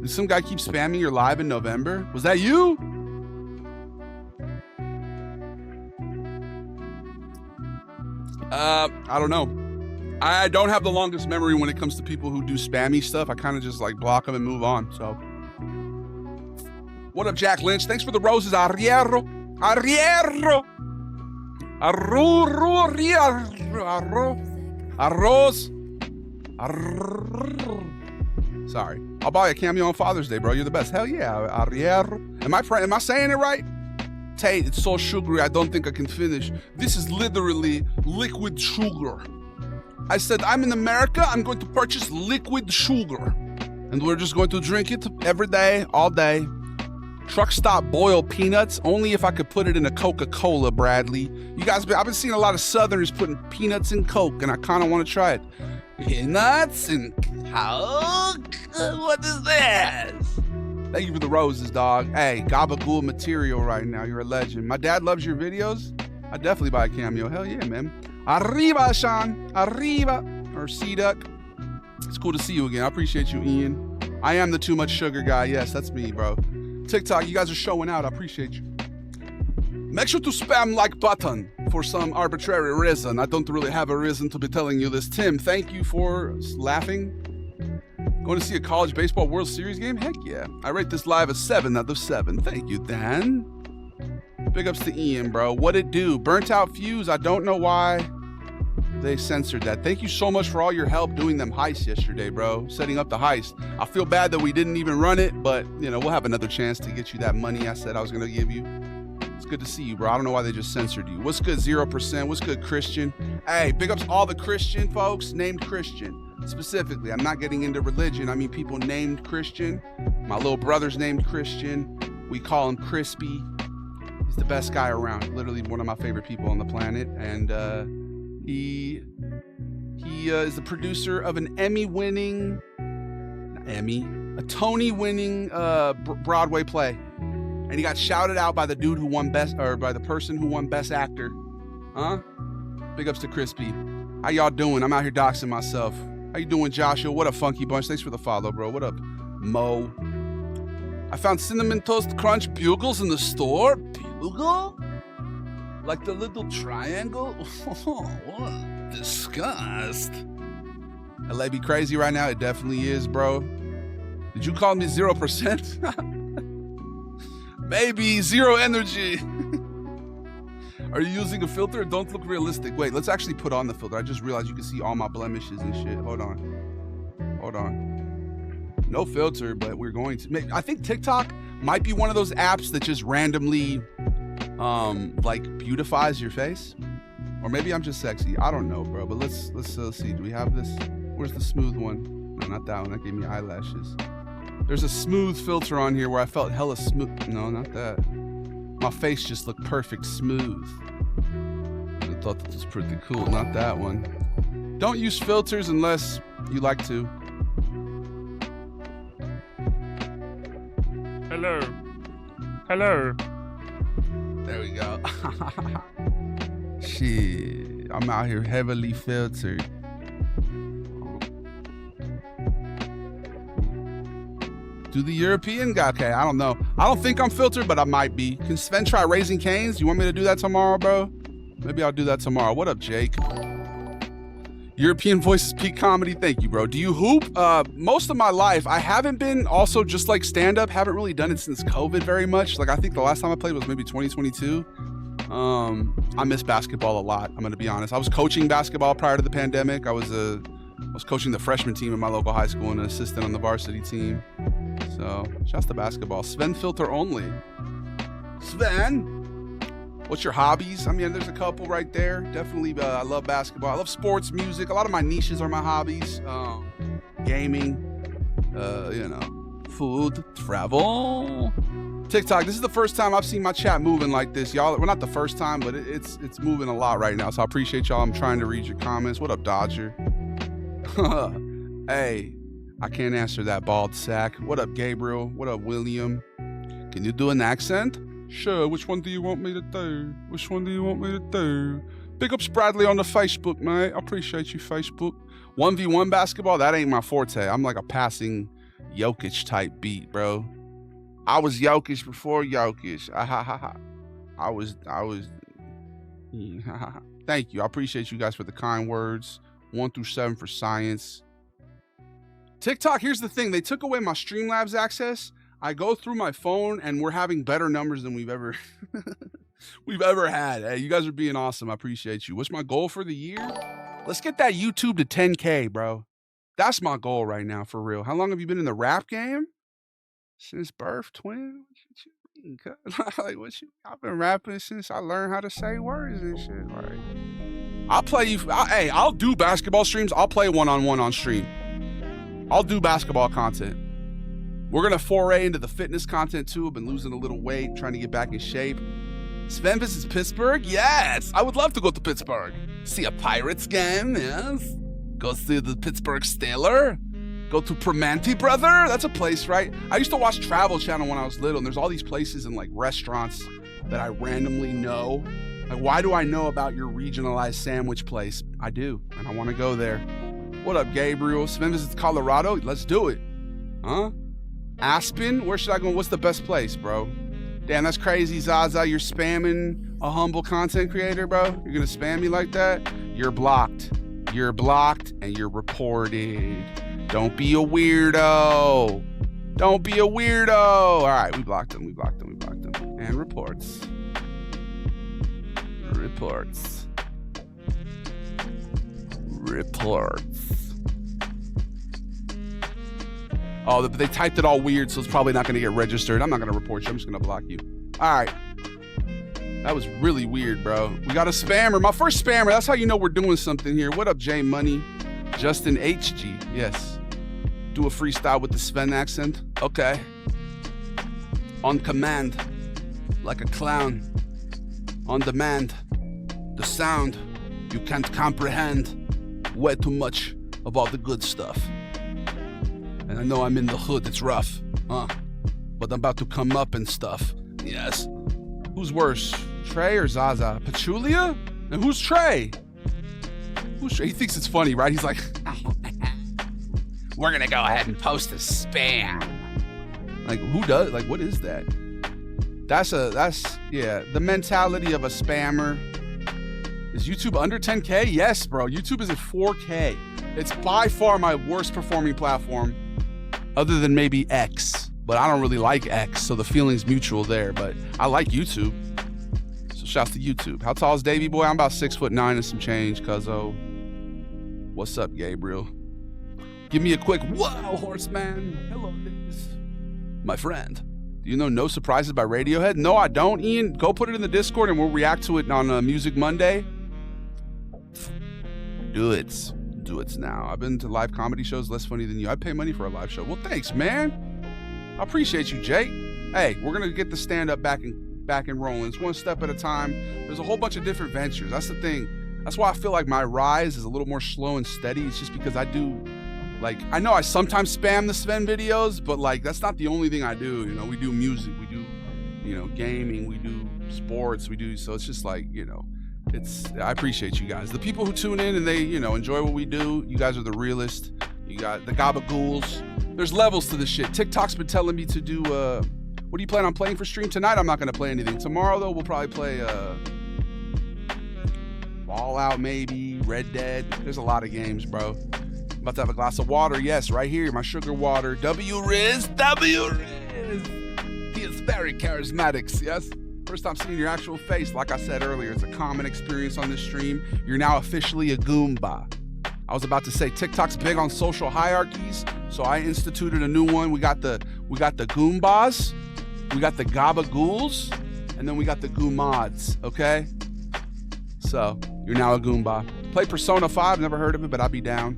Did some guy keep spamming your live in November? Was that you? I don't know. I don't have the longest memory when it comes to people who do spammy stuff. I kind of just like block them and move on. So, what up, Jack Lynch? Thanks for the roses, Arriero. Arroz. Sorry. I'll buy a cameo on Father's Day, bro. You're the best. Hell yeah, Arriero. Am I saying it right? Tate, it's so sugary, I don't think I can finish. This is literally liquid sugar. I said, I'm in America, I'm going to purchase liquid sugar. And we're just going to drink it every day, all day. Truck stop boiled peanuts, only if I could put it in a Coca-Cola, Bradley. You guys, I've been seeing a lot of Southerners putting peanuts in Coke, and I kind of want to try it. Peanuts and Coke? What is this? Thank you for the roses, dog. Hey, gabagool material right now. You're a legend. My dad loves your videos. I definitely buy a cameo. Hell yeah, man. Arriba, Sean. Arriba. Or C-Duck. It's cool to see you again. I appreciate you, Ian. I am the too much sugar guy. Yes, that's me, bro. TikTok, you guys are showing out. I appreciate you. Make sure to spam like button for some arbitrary reason. I don't really have a reason to be telling you this. Tim, thank you for laughing. Going to see a college baseball World Series game? Heck yeah. I rate this live a 7 out of 7. Thank you, Dan. Big ups to Ian, bro. What it do? Burnt out fuse. I don't know why they censored that. Thank you so much for all your help doing them heists yesterday, bro. Setting up the heist. I feel bad that we didn't even run it, but, we'll have another chance to get you that money I said I was going to give you. It's good to see you, bro. I don't know why they just censored you. What's good, 0%? What's good, Christian? Hey, big ups all the Christian folks named Christian. Specifically, I'm not getting into religion. I mean people named Christian. My little brother's named Christian. We call him Crispy. He's the best guy around. Literally one of my favorite people on the planet. And he is the producer of an Tony-winning Broadway play. And he got shouted out by the dude who won by the person who won Best Actor. Huh? Big ups to Crispy. How y'all doing? I'm out here doxing myself. How you doing, Joshua? What up, Funky Bunch? Thanks for the follow, bro. What up, Mo? I found Cinnamon Toast Crunch Bugles in the store. Bugle? Like the little triangle? Oh, what? Disgust. LA be crazy right now? It definitely is, bro. Did you call me 0%? Maybe zero energy. Are you using a filter? Don't look realistic. Wait, let's actually put on the filter. I just realized you can see all my blemishes and shit. Hold on. No filter, but we're going to. I think TikTok might be one of those apps that just randomly, beautifies your face. Or maybe I'm just sexy. I don't know, bro. But let's see. Do we have this? Where's the smooth one? No, not that one. That gave me eyelashes. There's a smooth filter on here where I felt hella smooth. No, not that. My face just looked perfect smooth. I thought that was pretty cool. Not that one. Don't use filters unless you like to. Hello. Hello. There we go. Shit. I'm out here heavily filtered. Do the European guy? Okay, I don't know. I don't think I'm filtered, but I might be. Can Sven try Raising Cane's? You want me to do that tomorrow, bro? Maybe I'll do that tomorrow. What up, Jake? European Voices Peak Comedy. Thank you, bro. Do you hoop? Most of my life, I haven't been also just like stand-up. Haven't really done it since COVID very much. Like I think the last time I played was maybe 2022. I miss basketball a lot. I'm going to be honest. I was coaching basketball prior to the pandemic. I was a I was coaching the freshman team in my local high school and an assistant on the varsity team. So, shouts to basketball. Sven filter only. Sven, what's your hobbies? I mean, there's a couple right there. Definitely, I love basketball. I love sports, music. A lot of my niches are my hobbies. Gaming, food, travel. TikTok, this is the first time I've seen my chat moving like this, y'all. Well, not the first time, but it's moving a lot right now. So I appreciate y'all. I'm trying to read your comments. What up, Dodger? Hey, I can't answer that, bald sack. What up, Gabriel? What up, William? Can you do an accent? Sure. Which one do you want me to do? Which one do you want me to do? Big ups Bradley on the Facebook, mate. I appreciate you, Facebook. 1v1 basketball, that ain't my forte. I'm like a passing Jokic type beat, bro. I was Jokic before Jokic. I was. Thank you. I appreciate you guys for the kind words. 1 through 7 for science. TikTok, here's the thing. They took away my Streamlabs access. I go through my phone and we're having better numbers than we've ever had. Hey, you guys are being awesome. I appreciate you. What's my goal for the year? Let's get that YouTube to 10K, bro. That's my goal right now, for real. How long have you been in the rap game? Since birth, twin? What you mean? Like, I've been rapping since I learned how to say words and shit. Like, I'll play you. I'll do basketball streams. I'll play one-on-one on stream. I'll do basketball content. We're going to foray into the fitness content too. I've been losing a little weight, trying to get back in shape. Sven visits Pittsburgh? Yes. I would love to go to Pittsburgh. See a Pirates game, yes. Go see the Pittsburgh Steelers. Go to Primanti, brother. That's a place, right? I used to watch Travel Channel when I was little, and there's all these places and like restaurants that I randomly know. Like, why do I know about your regionalized sandwich place? I do, and I want to go there. What up, Gabriel? Sven visits Colorado? Let's do it. Huh? Aspen? Where should I go? What's the best place, bro? Damn, that's crazy, Zaza. You're spamming a humble content creator, bro? You're gonna spam me like that? You're blocked. You're blocked, and you're reported. Don't be a weirdo. Don't be a weirdo. All right, we blocked him. And reports. Oh, but they typed it all weird, so it's probably not going to get registered. I'm not going to report you. I'm just going to block you. All right. That was really weird, bro. We got a spammer. My first spammer. That's how you know we're doing something here. What up, J Money? Justin HG. Yes. Do a freestyle with the Sven accent. Okay. On command. Like a clown. On demand. The sound. You can't comprehend. Way too much of all the good stuff. And I know I'm in the hood, it's rough, but I'm about to come up and stuff. Yes. Who's worse, Trey or Zaza? Pachulia? And who's Trey? He thinks it's funny, right? He's like, we're gonna go ahead and post a spam. Like, who does? Like, what is that? That's the mentality of a spammer. Is YouTube under 10K? Yes, bro. YouTube is at 4K. It's by far my worst performing platform, other than maybe X. But I don't really like X, so the feeling's mutual there. But I like YouTube. So shouts to YouTube. How tall is Davey boy? I'm about 6'9" and some change, cuzzo. What's up, Gabriel? Give me a quick wow, horseman. Hello, Davis. My friend. Do you know No Surprises by Radiohead? No, I don't, Ian. Go put it in the Discord and we'll react to it on Music Monday. Do it now. I've been to live comedy shows less funny than you. I'd pay money for a live show. Well, thanks, man. I appreciate you, Jake. Hey, we're gonna get the stand-up back and rolling. It's one step at a time. There's a whole bunch of different ventures. That's the thing. That's why I feel like my rise is a little more slow and steady. It's just because I do, like, I know I sometimes spam the Sven videos, but like that's not the only thing I do. You know, we do music, we do, gaming, we do sports, so it's just like, I appreciate you guys. The people who tune in and they, enjoy what we do, you guys are the realest. You got the gabagools. There's levels to this shit. TikTok's been telling me to do, what do you plan on playing for stream tonight? I'm not going to play anything. Tomorrow, though, we'll probably play Fallout, maybe, Red Dead. There's a lot of games, bro. I'm about to have a glass of water. Yes, right here, my sugar water. W-Riz. He is very charismatic, yes? First time seeing your actual face. Like I said earlier, it's a common experience on this stream. You're now officially a Goomba. I was about to say TikTok's big on social hierarchies, so I instituted a new one. We got the Goombas, we got the Gabagools, and then we got the Goomods, okay? So, you're now a Goomba. Play Persona 5, never heard of it, but I'll be down.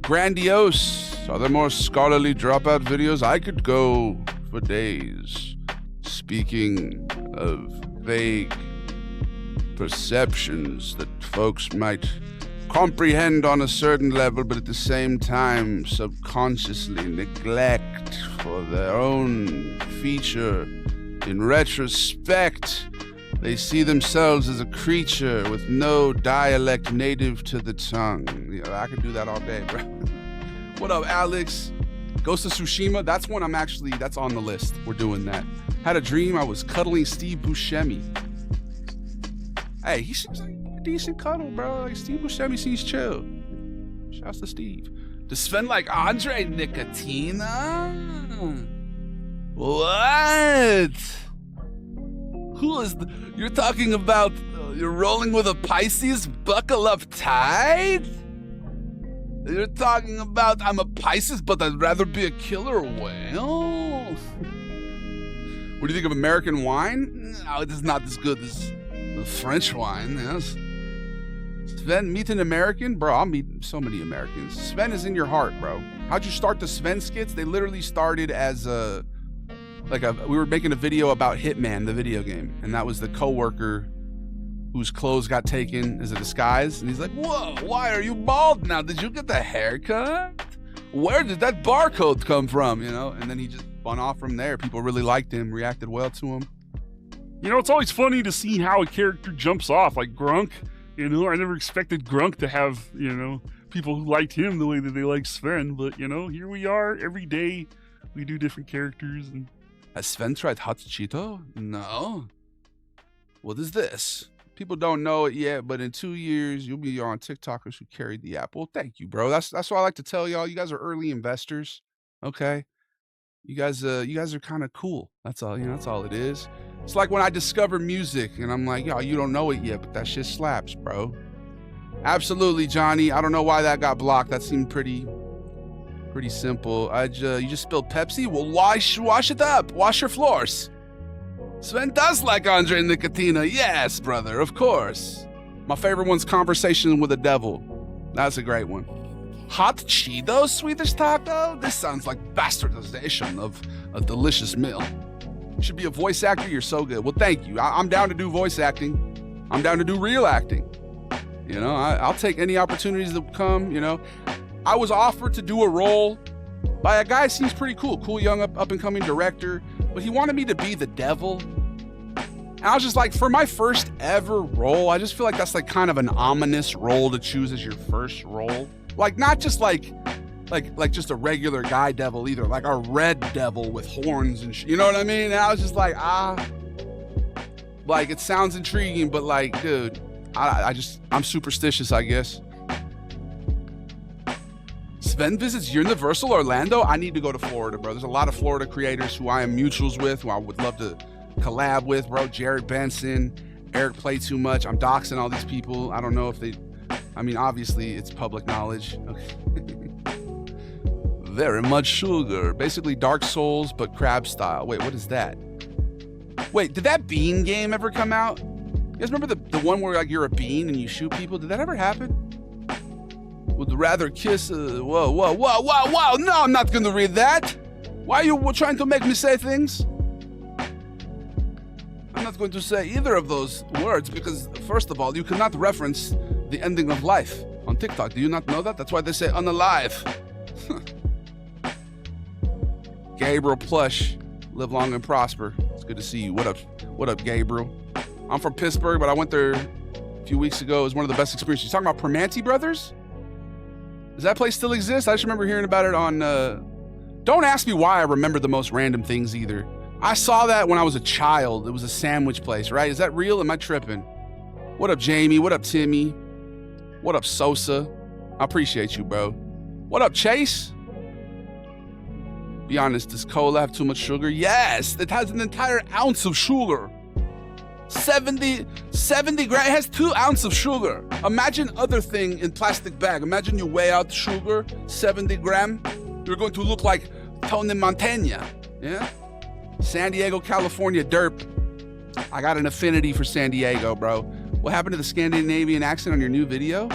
Grandiose. Are there more scholarly dropout videos? I could go for days. Speaking of vague perceptions that folks might comprehend on a certain level, but at the same time subconsciously neglect for their own feature. In retrospect, they see themselves as a creature with no dialect native to the tongue. Yeah, I could do that all day, bro. What up, Alex? Ghost of Tsushima, that's one that's on the list. We're doing that. Had a dream I was cuddling Steve Buscemi. Hey, he seems like a decent cuddle, bro. Like, Steve Buscemi seems chill. Shouts to Steve. Does Sven like Andre Nicotina? What? Who is you're talking about, you're rolling with a Pisces? Buckle up tight? You're talking about I'm a Pisces, but I'd rather be a killer whale? What do you think of American wine? No, it is not as good as the French wine, yes. Sven, meet an American? Bro, I'll meet so many Americans. Sven is in your heart, bro. How'd you start the Sven skits? They literally started as we were making a video about Hitman, the video game, and that was the coworker whose clothes got taken as a disguise, and he's like, whoa, why are you bald now? Did you get the haircut? Where did that barcode come from, you know? And then he just spun off from there. People really liked him, reacted well to him. You know, it's always funny to see how a character jumps off, like Grunk. You know, I never expected Grunk to have, you know, people who liked him the way that they like Sven, but, you know, here we are every day. We do different characters. And has Sven tried hot Cheeto? No. What is this? People don't know it yet, but in 2 years, you'll be on TikTokers who carried the app. Well, thank you, bro. That's what I like to tell y'all. You guys are early investors, okay? You guys are kind of cool. That's all, you know, that's all it is. It's like when I discover music, and I'm like, yo, you don't know it yet, but that shit slaps, bro. Absolutely, Johnny. I don't know why that got blocked. That seemed pretty simple. You just spilled Pepsi? Well, wash it up. Wash your floors. Sven does like Andre Nicotina. Yes, brother, of course. My favorite one's Conversation with the Devil. That's a great one. Hot Cheetos Swedish taco? This sounds like bastardization of a delicious meal. You should be a voice actor. You're so good. Well, thank you. I'm down to do voice acting. I'm down to do real acting. You know, I'll take any opportunities that come, you know. I was offered to do a role by a guy who seems pretty cool young up and coming director, but he wanted me to be the devil. And I was just like, for my first ever role, I just feel like that's like kind of an ominous role to choose as your first role. Like, not just like just a regular guy devil either, like a red devil with horns and you know what I mean? And I was just like, like, it sounds intriguing, but like, dude, I'm superstitious, I guess. Sven visits Universal Orlando? I need to go to Florida, bro. There's a lot of Florida creators who I am mutuals with, who I would love to collab with, bro. Jared Benson, Eric Play Too Much. I'm doxing all these people. I don't know if obviously it's public knowledge. Okay. Very much sugar. Basically Dark Souls, but crab style. Wait, what is that? Wait, did that bean game ever come out? You guys remember the one where like you're a bean and you shoot people? Did that ever happen? Would rather kiss whoa. No, I'm not gonna read that. Why are you trying to make me say things? I'm not going to say either of those words because, first of all, you cannot reference the ending of life on TikTok. Do you not know that? That's why they say unalive. Gabriel Plush, live long and prosper. It's good to see you. What up, Gabriel? I'm from Pittsburgh, but I went there a few weeks ago. It was one of the best experiences. You talking about Permanente Brothers? Does that place still exist? I just remember hearing about it on, don't ask me why I remember the most random things either. I saw that when I was a child. It was a sandwich place, right? Is that real? Am I tripping? What up, Jamie? What up, Timmy? What up, Sosa? I appreciate you, bro. What up, Chase? Be honest, does cola have too much sugar? Yes, it has an entire ounce of sugar. 70 grams. It has 2 ounces of sugar. Imagine other thing in plastic bag. Imagine you weigh out sugar, 70 gram. You're going to look like Tony Montana. Yeah? San Diego, California derp. I got an affinity for San Diego, bro. What happened to the Scandinavian accent on your new video?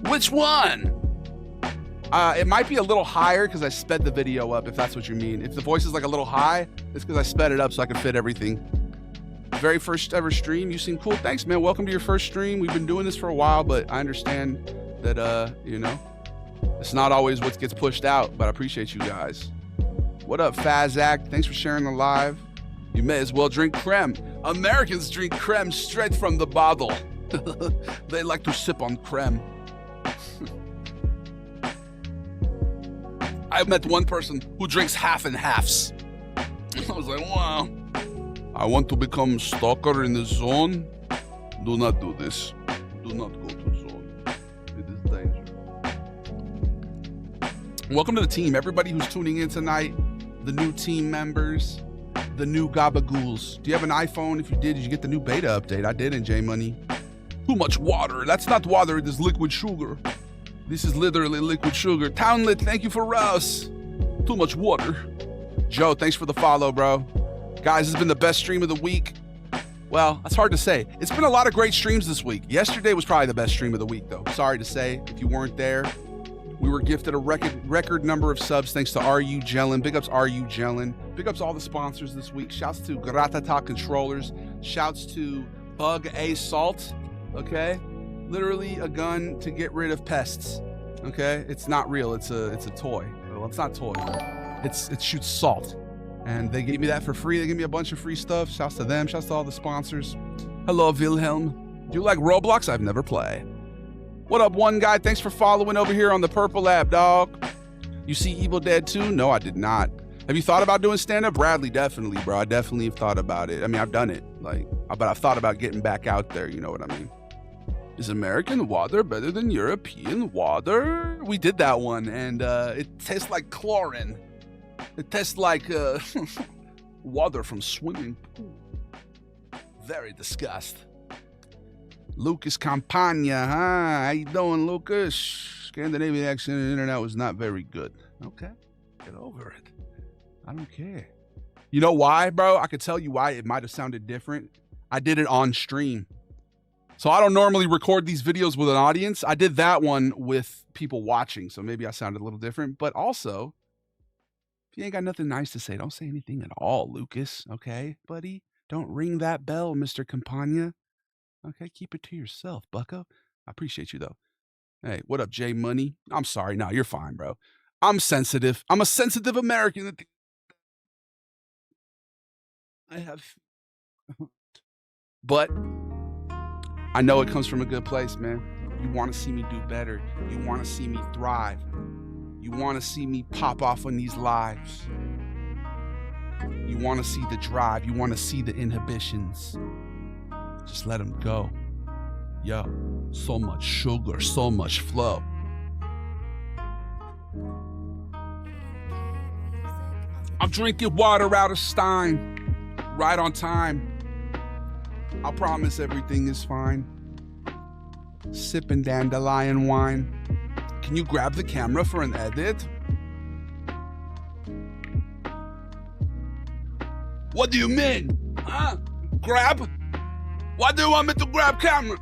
Which one? It might be a little higher because I sped the video up, if that's what you mean. If the voice is like a little high, it's because I sped it up so I can fit everything. Very first ever stream. You seem cool. Thanks, man. Welcome to your first stream. We've been doing this for a while, but I understand that, you know, it's not always what gets pushed out, but I appreciate you guys. What up, Fazak? Thanks for sharing the live. You may as well drink creme. Americans drink creme straight from the bottle. They like to sip on creme. I met one person who drinks half and halves. I was like, wow. I want to become stalker in the zone. Do not do this. Do not go to zone. It is dangerous. Welcome to the team. Everybody who's tuning in tonight, the new team members, the new gabagools. Do you have an iPhone? If you did you get the new beta update? I didn't, J Money. Too much water. That's not water, it is liquid sugar. This is literally liquid sugar. Townlet, thank you for Rouse. Too much water. Joe, thanks for the follow, bro. Guys, this has been the best stream of the week. Well, that's hard to say. It's been a lot of great streams this week. Yesterday was probably the best stream of the week, though. Sorry to say, if you weren't there. We were gifted a record number of subs thanks to RU Jellin. Big ups RU Jellin. Big ups all the sponsors this week. Shouts to Gratata Controllers. Shouts to Bug A Salt. Okay? Literally a gun to get rid of pests. Okay? It's not real. It's a toy. Well, it's not a toy. It shoots salt. And they gave me that for free. They gave me a bunch of free stuff. Shouts to them. Shouts to all the sponsors. Hello, Wilhelm. Do you like Roblox? I've never played. What up, one guy? Thanks for following over here on the Purple app, dog. You see Evil Dead 2? No, I did not. Have you thought about doing stand-up? Bradley, definitely, bro. I definitely have thought about it. I mean, I've done it, but I've thought about getting back out there. You know what I mean? Is American water better than European water? We did that one, and it tastes like chlorine. It tastes like water from swimming pool. Very disgusting. Lucas Campagna, huh? How you doing, Lucas? Scandinavian accent on the internet was not very good. Okay, get over it. I don't care. You know why, bro? I could tell you why it might have sounded different. I did it on stream. So I don't normally record these videos with an audience. I did that one with people watching, so maybe I sounded a little different. But also, if you ain't got nothing nice to say, don't say anything at all, Lucas. Okay, buddy? Don't ring that bell, Mr. Campagna. Okay, keep it to yourself, bucko. I appreciate you, though. Hey, what up, J Money? I'm sorry. No, you're fine, bro. I'm sensitive. I'm a sensitive American. I have... But I know it comes from a good place, man. You want to see me do better. You want to see me thrive. You want to see me pop off on these lives. You want to see the drive. You want to see the inhibitions. Just let them go. Yo, so much sugar, so much flow. I'm drinking water out of Stein, right on time. I promise everything is fine. Sipping dandelion wine. Can you grab the camera for an edit? What do you mean? Huh? Grab? Why do you want me to grab camera?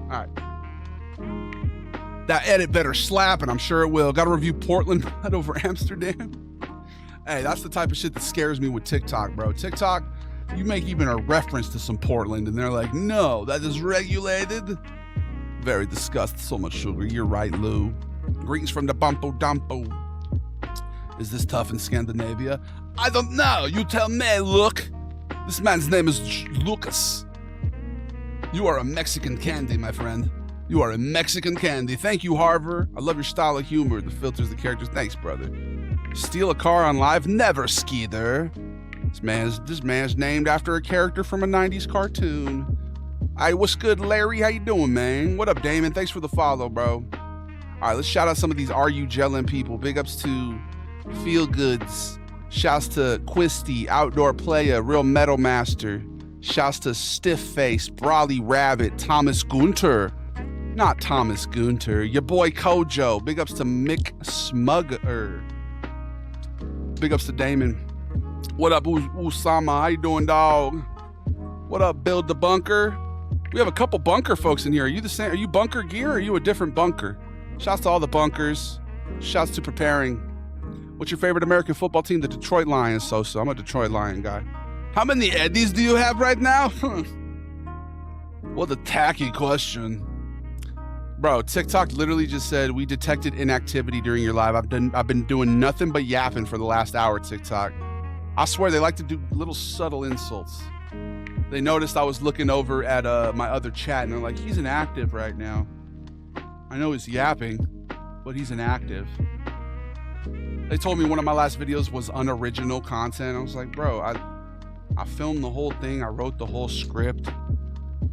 All right. That edit better slap, and I'm sure it will. Got to review Portland over Amsterdam. Hey, that's the type of shit that scares me with TikTok, bro. TikTok, you make even a reference to some Portland, and they're like, no, that is regulated. Very disgusting. So much sugar. You're right, Lou. Greetings from the Bumpo Dumpo. Is this tough in Scandinavia? I don't know. You tell me, look. This man's name is Lucas. You are a Mexican candy, my friend. You are a Mexican candy. Thank you, Harvard. I love your style of humor, the filters, the characters. Thanks, brother. Steal a car on live? Never, Skeeter. This man's named after a character from a 90s cartoon. Hey, what's good, Larry? How you doing, man? What up, Damon? Thanks for the follow, bro. All right, let's shout out some of these RU Jellin people. Big ups to Feel Goods, Shouts to Quisty, Outdoor Player, Real Metal Master. Shouts to Stiff Face, Brawly Rabbit, Thomas Gunter. Not Thomas Gunter. Your boy Kojo. Big ups to Mick Smugger. Big ups to Damon. What up, Usama? How you doing, dog? What up, Build the Bunker? We have a couple bunker folks in here. Are you the same? Are you bunker gear or are you a different bunker? Shouts to all the bunkers. Shouts to preparing. What's your favorite American football team? The Detroit Lions, Sosa. I'm a Detroit Lion guy. How many Eddies do you have right now? What a tacky question. Bro, TikTok literally just said, we detected inactivity during your live. I've been doing nothing but yapping for the last hour, TikTok. I swear they like to do little subtle insults. They noticed I was looking over at my other chat and they're like, he's inactive right now. I know he's yapping, but he's inactive. They told me one of my last videos was unoriginal content. I was like, bro, I filmed the whole thing. I wrote the whole script.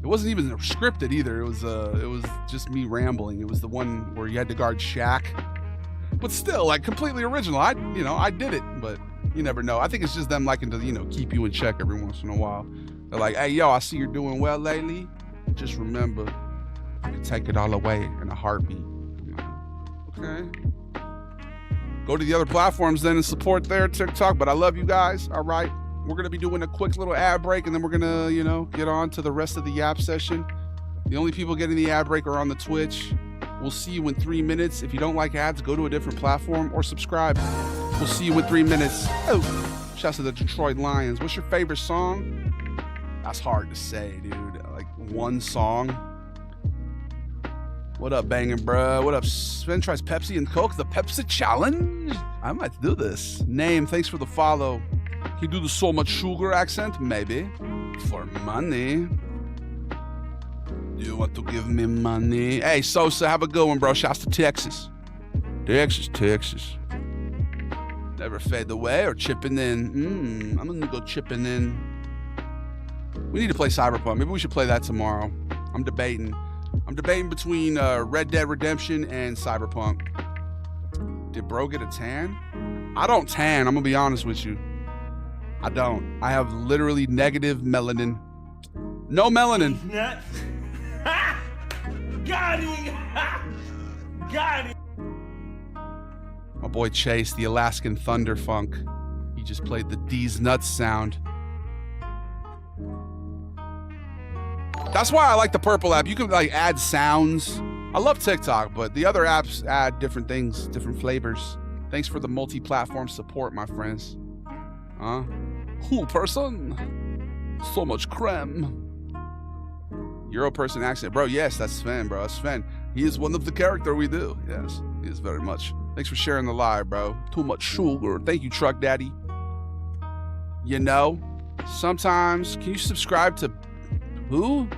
It wasn't even scripted either. It was just me rambling. It was the one where you had to guard Shaq. But still, like, completely original. I did it, but you never know. I think it's just them liking to, keep you in check every once in a while. They're like, hey, yo, I see you're doing well lately. Just remember, I can take it all away in a heartbeat. Okay. Go to the other platforms then and support their TikTok. But I love you guys. All right. We're going to be doing a quick little ad break, and then we're going to, get on to the rest of the Yap session. The only people getting the ad break are on the Twitch. We'll see you in 3 minutes. If you don't like ads, go to a different platform or subscribe. We'll see you in 3 minutes. Oh, shouts to the Detroit Lions. What's your favorite song? That's hard to say, dude. Like, one song. What up, bangin' bruh? What up? Sven tries Pepsi and Coke. The Pepsi Challenge? I might do this. Name, thanks for the follow. Can you do the so much sugar accent? Maybe. For money. Do you want to give me money? Hey, Sosa, have a good one, bro. Shouts to Texas. Texas. Never fade away or chipping in. I'm gonna go chipping in. We need to play Cyberpunk. Maybe we should play that tomorrow. I'm debating between Red Dead Redemption and Cyberpunk. Did bro get a tan? I don't tan. I'm gonna be honest with you. I don't. I have literally negative melanin. No melanin. Nuts. Got him. Got him. My boy Chase, the Alaskan Thunder Funk. He just played the D's nuts sound. That's why I like the Purple app. You can add sounds. I love TikTok, but the other apps add different things, different flavors. Thanks for the multi-platform support, my friends. Cool person. So much creme. Euro person accent. Bro, yes, that's Sven, bro. That's Sven. He is one of the character we do. Yes, he is very much. Thanks for sharing the live, bro. Too much sugar. Thank you, Truck Daddy. Sometimes, can you subscribe to who?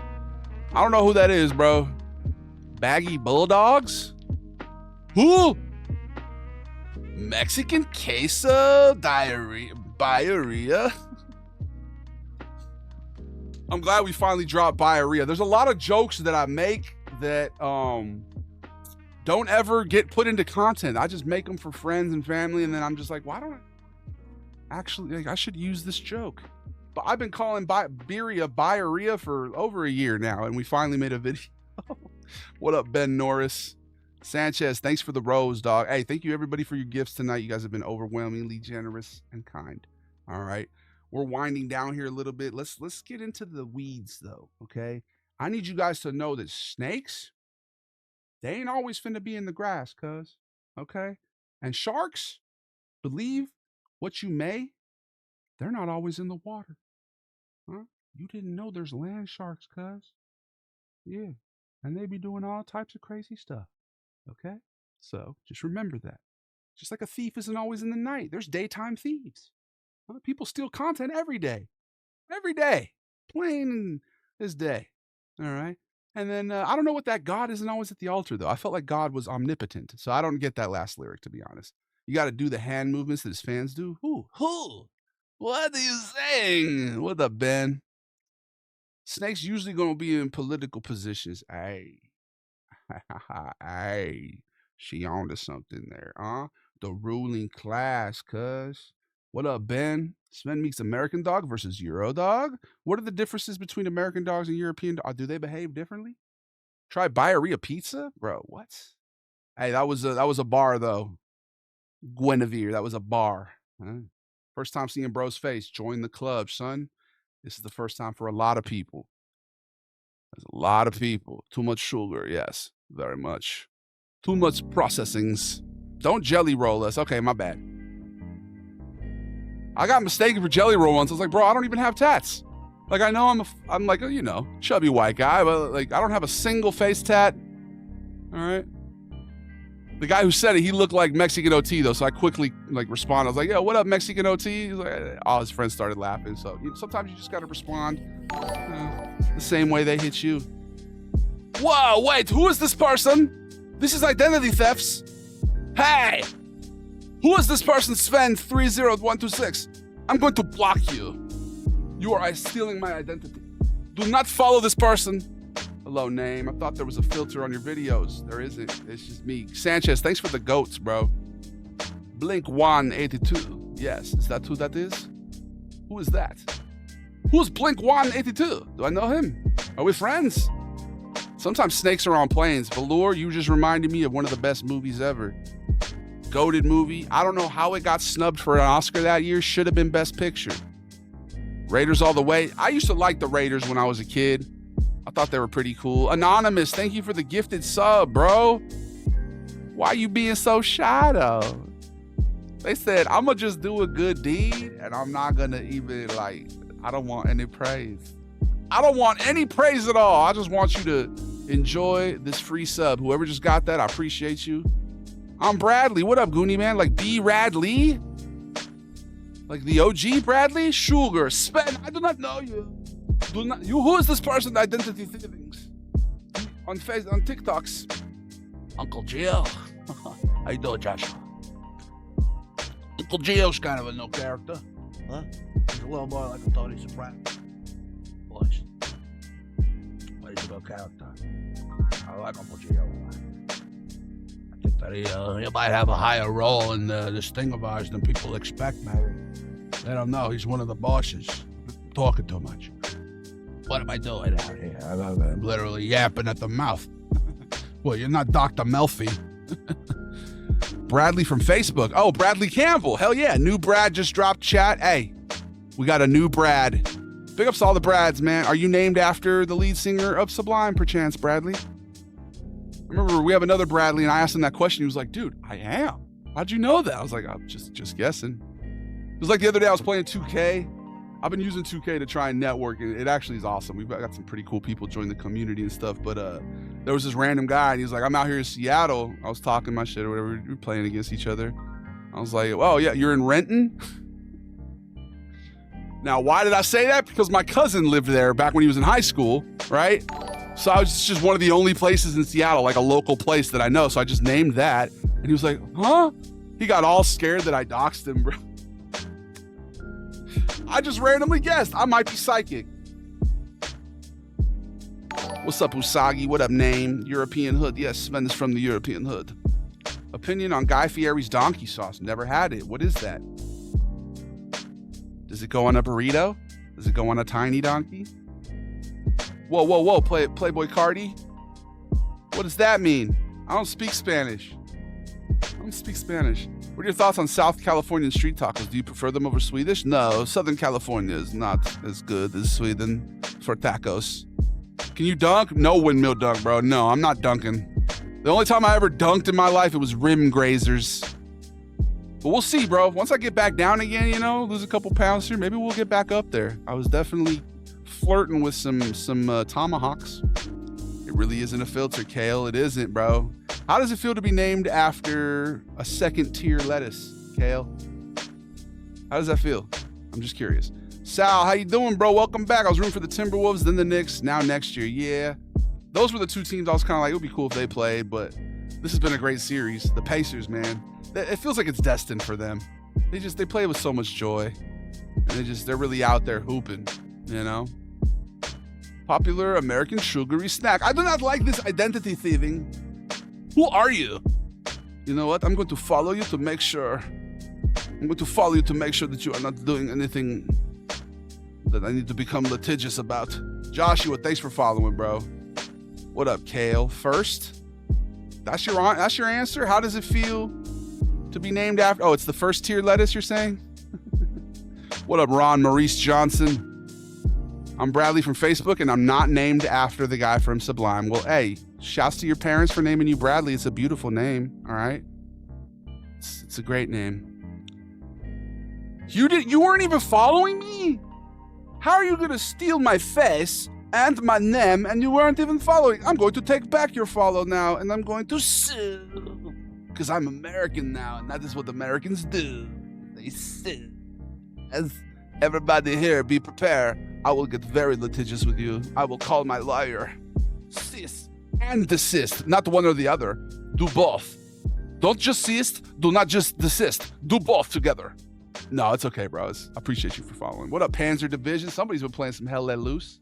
I don't know who that is, bro. Baggy Bulldogs? Who? Mexican queso diarrhea? I'm glad we finally dropped diarrhea. There's a lot of jokes that I make that don't ever get put into content. I just make them for friends and family, and then I'm just like, why don't I actually, I should use this joke. But I've been calling Biarrhea for over a year now, and we finally made a video. What up, Ben Norris? Sanchez, thanks for the rose, dog. Hey, thank you everybody for your gifts tonight. You guys have been overwhelmingly generous and kind. All right. We're winding down here a little bit. Let's get into the weeds though, okay? I need you guys to know that snakes, they ain't always finna be in the grass, cuz, okay? And sharks, believe what you may, they're not always in the water. Huh? You didn't know there's land sharks, cuz. Yeah. And they be doing all types of crazy stuff. Okay? So just remember that. Just like a thief isn't always in the night. There's daytime thieves. Huh? People steal content every day. Every day. Plain as day. All right? And then I don't know what that God isn't always at the altar, though. I felt like God was omnipotent. So I don't get that last lyric, to be honest. You got to do the hand movements that his fans do. Who? What are you saying? What up, Ben? Snake's usually going to be in political positions. Hey. Hey. She on to something there, huh? The ruling class, cuz. What up, Ben? Sven Meeks American dog versus Euro dog. What are the differences between American dogs and European dogs? Do they behave differently? Try Bioria pizza? Bro, what? Hey, that was a bar though. Guinevere, that was a bar. Huh? First time seeing bro's face. Join the club, son. This is the first time for a lot of people. There's a lot of people. Too much sugar, yes, very much. Too much processings. Don't jelly roll us. Okay, my bad. I got mistaken for jelly roll once. I was like, bro, I don't even have tats. Like, I know I'm like, you know, chubby white guy, but like, I don't have a single face tat. All right. The guy who said it, he looked like Mexican OT though, so I quickly like responded. I was like, "Yo, what up, Mexican OT?" He's like, all his friends started laughing. So sometimes you just gotta respond the same way they hit you. Whoa, wait, who is this person? This is identity thefts. Hey, who is this person? Sven 30126. I'm going to block you. You are stealing my identity. Do not follow this person. Hello, name. I thought there was a filter on your videos. There isn't. It's just me. Sanchez, thanks for the goats, bro. Blink182. Yes, is that who that is? Who is that? Who's Blink182? Do I know him? Are we friends? Sometimes snakes are on planes. Velour, you just reminded me of one of the best movies ever. Goated movie. I don't know how it got snubbed for an Oscar that year. Should have been Best Picture. Raiders all the way. I used to like the Raiders when I was a kid. I thought they were pretty cool. Anonymous, thank you for the gifted sub, bro. Why you being so shy, though? They said, I'm going to just do a good deed, and I'm not going to even, like, I don't want any praise. I don't want any praise at all. I just want you to enjoy this free sub. Whoever just got that, I appreciate you. I'm Bradley. What up, Goonie, man? Like B. Radley? Like the OG Bradley? Sugar, Sven, I do not know you. Who is this person? Identity things on TikToks. Uncle Gio. How you doing, Joshua? Uncle Gio's kind of a no character. Huh? He's a little more like a Tony Soprano. Boys. But he's a no character. I like Uncle Gio. I think that he might have a higher role in this thing of ours than people expect, man. They don't know. He's one of the bosses. Talking too much. What am I doing out here? I'm literally yapping at the mouth. Well, you're not Dr. Melfi. Bradley from Facebook. Oh, Bradley Campbell. Hell yeah. New Brad just dropped chat. Hey, we got a new Brad. Big ups to all the Brads, man. Are you named after the lead singer of Sublime, perchance, Bradley? Remember, we have another Bradley, and I asked him that question. He was like, dude, I am. How'd you know that? I was like, I'm just guessing. It was like the other day I was playing 2K. I've been using 2K to try and network, and it actually is awesome. We've got some pretty cool people join the community and stuff, but there was this random guy, and he was like, I'm out here in Seattle. I was talking my shit or whatever. We were playing against each other. I was like, oh, yeah, you're in Renton? Now, why did I say that? Because my cousin lived there back when he was in high school, right? So I was just one of the only places in Seattle, like a local place that I know, so I just named that. And he was like, huh? He got all scared that I doxed him, bro. I just randomly guessed. I might be psychic. What's up, Usagi? What up, name? European Hood. Yes, Sven is from the European Hood. Opinion on Guy Fieri's donkey sauce. Never had it. What is that? Does it go on a burrito? Does it go on a tiny donkey? Whoa, whoa, whoa. Playboy Cardi? What does that mean? I don't speak Spanish. What are your thoughts on South Californian street tacos? Do you prefer them over Swedish? No, Southern California is not as good as Sweden for tacos. Can you dunk? No windmill dunk, bro. No, I'm not dunking. The only time I ever dunked in my life, it was rim grazers. But we'll see, bro. Once I get back down again, you know, lose a couple pounds here, maybe we'll get back up there. I was definitely flirting with some tomahawks. It really isn't a filter, Kale. It isn't, bro. How does it feel to be named after a second-tier lettuce, Kale? How does that feel? I'm just curious. Sal, how you doing, bro? Welcome back. I was rooting for the Timberwolves, then the Knicks, now next year. Yeah. Those were the two teams I was kind of like, it would be cool if they played, but this has been a great series. The Pacers, man. It feels like it's destined for them. They play with so much joy. And they're really out there hooping, you know? Popular American sugary snack. I do not like this identity thieving. Who are you? You know what? I'm going to follow you to make sure I'm going to follow you to make sure that you are not doing anything that I need to become litigious about. Joshua, thanks for following, bro. What up, Kale? First? That's your answer? How does it feel to be named after? Oh, it's the first tier lettuce, you're saying? What up, Ron Maurice Johnson? I'm Bradley from Facebook, and I'm not named after the guy from Sublime. Well, hey, shouts to your parents for naming you Bradley. It's a beautiful name, all right? It's a great name. You weren't even following me? How are you gonna steal my face and my name and you weren't even following? I'm going to take back your follow now, and I'm going to sue. Because I'm American now, and that is what Americans do. They sue. As everybody here, be prepared. I will get very litigious with you. I will call my lawyer. Cease and desist. Not one or the other. Do both. Don't just cease. Do not just desist. Do both together. No, it's okay, bros. I appreciate you for following. What up, Panzer Division? Somebody's been playing some Hell Let Loose.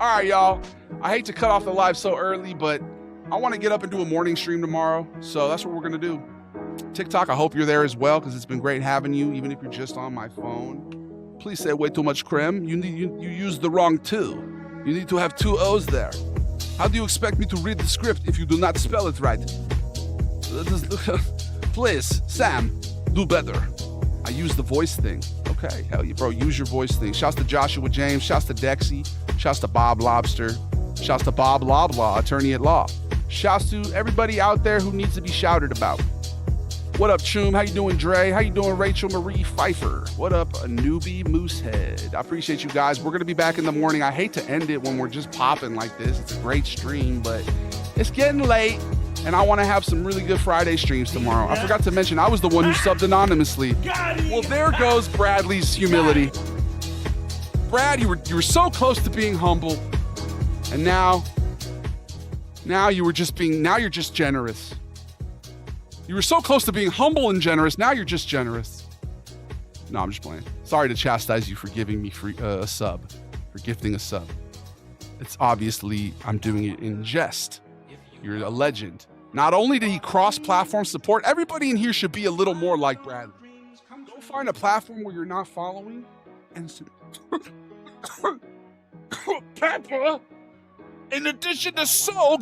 All right, y'all. I hate to cut off the live so early, but I want to get up and do a morning stream tomorrow. So that's what we're going to do. TikTok, I hope you're there as well, because it's been great having you, even if you're just on my phone. Please say way too much creme. You used the wrong two. You need to have two O's there. How do you expect me to read the script if you do not spell it right? Please, Sam, do better. I use the voice thing. Okay, hell yeah, bro, use your voice thing. Shouts to Joshua James, shouts to Dexy, shouts to Bob Lobster, shouts to Bob Loblaw, attorney at law. Shouts to everybody out there who needs to be shouted about. What up, Choom? How you doing, Dre? How you doing, Rachel Marie Pfeiffer? What up, a newbie Moosehead? I appreciate you guys. We're going to be back in the morning. I hate to end it when we're just popping like this. It's a great stream, but it's getting late, and I want to have some really good Friday streams tomorrow. I forgot to mention, I was the one who subbed anonymously. Well, there goes Bradley's humility. Brad, you were so close to being humble, and now you're just generous. You were so close to being humble and generous. Now you're just generous. No, I'm just playing. Sorry to chastise you for giving me a sub, for gifting a sub. It's obviously, I'm doing it in jest. You're a legend. Not only did he cross-platform support, everybody in here should be a little more like Bradley. Go find a platform where you're not following and Pepper. In addition to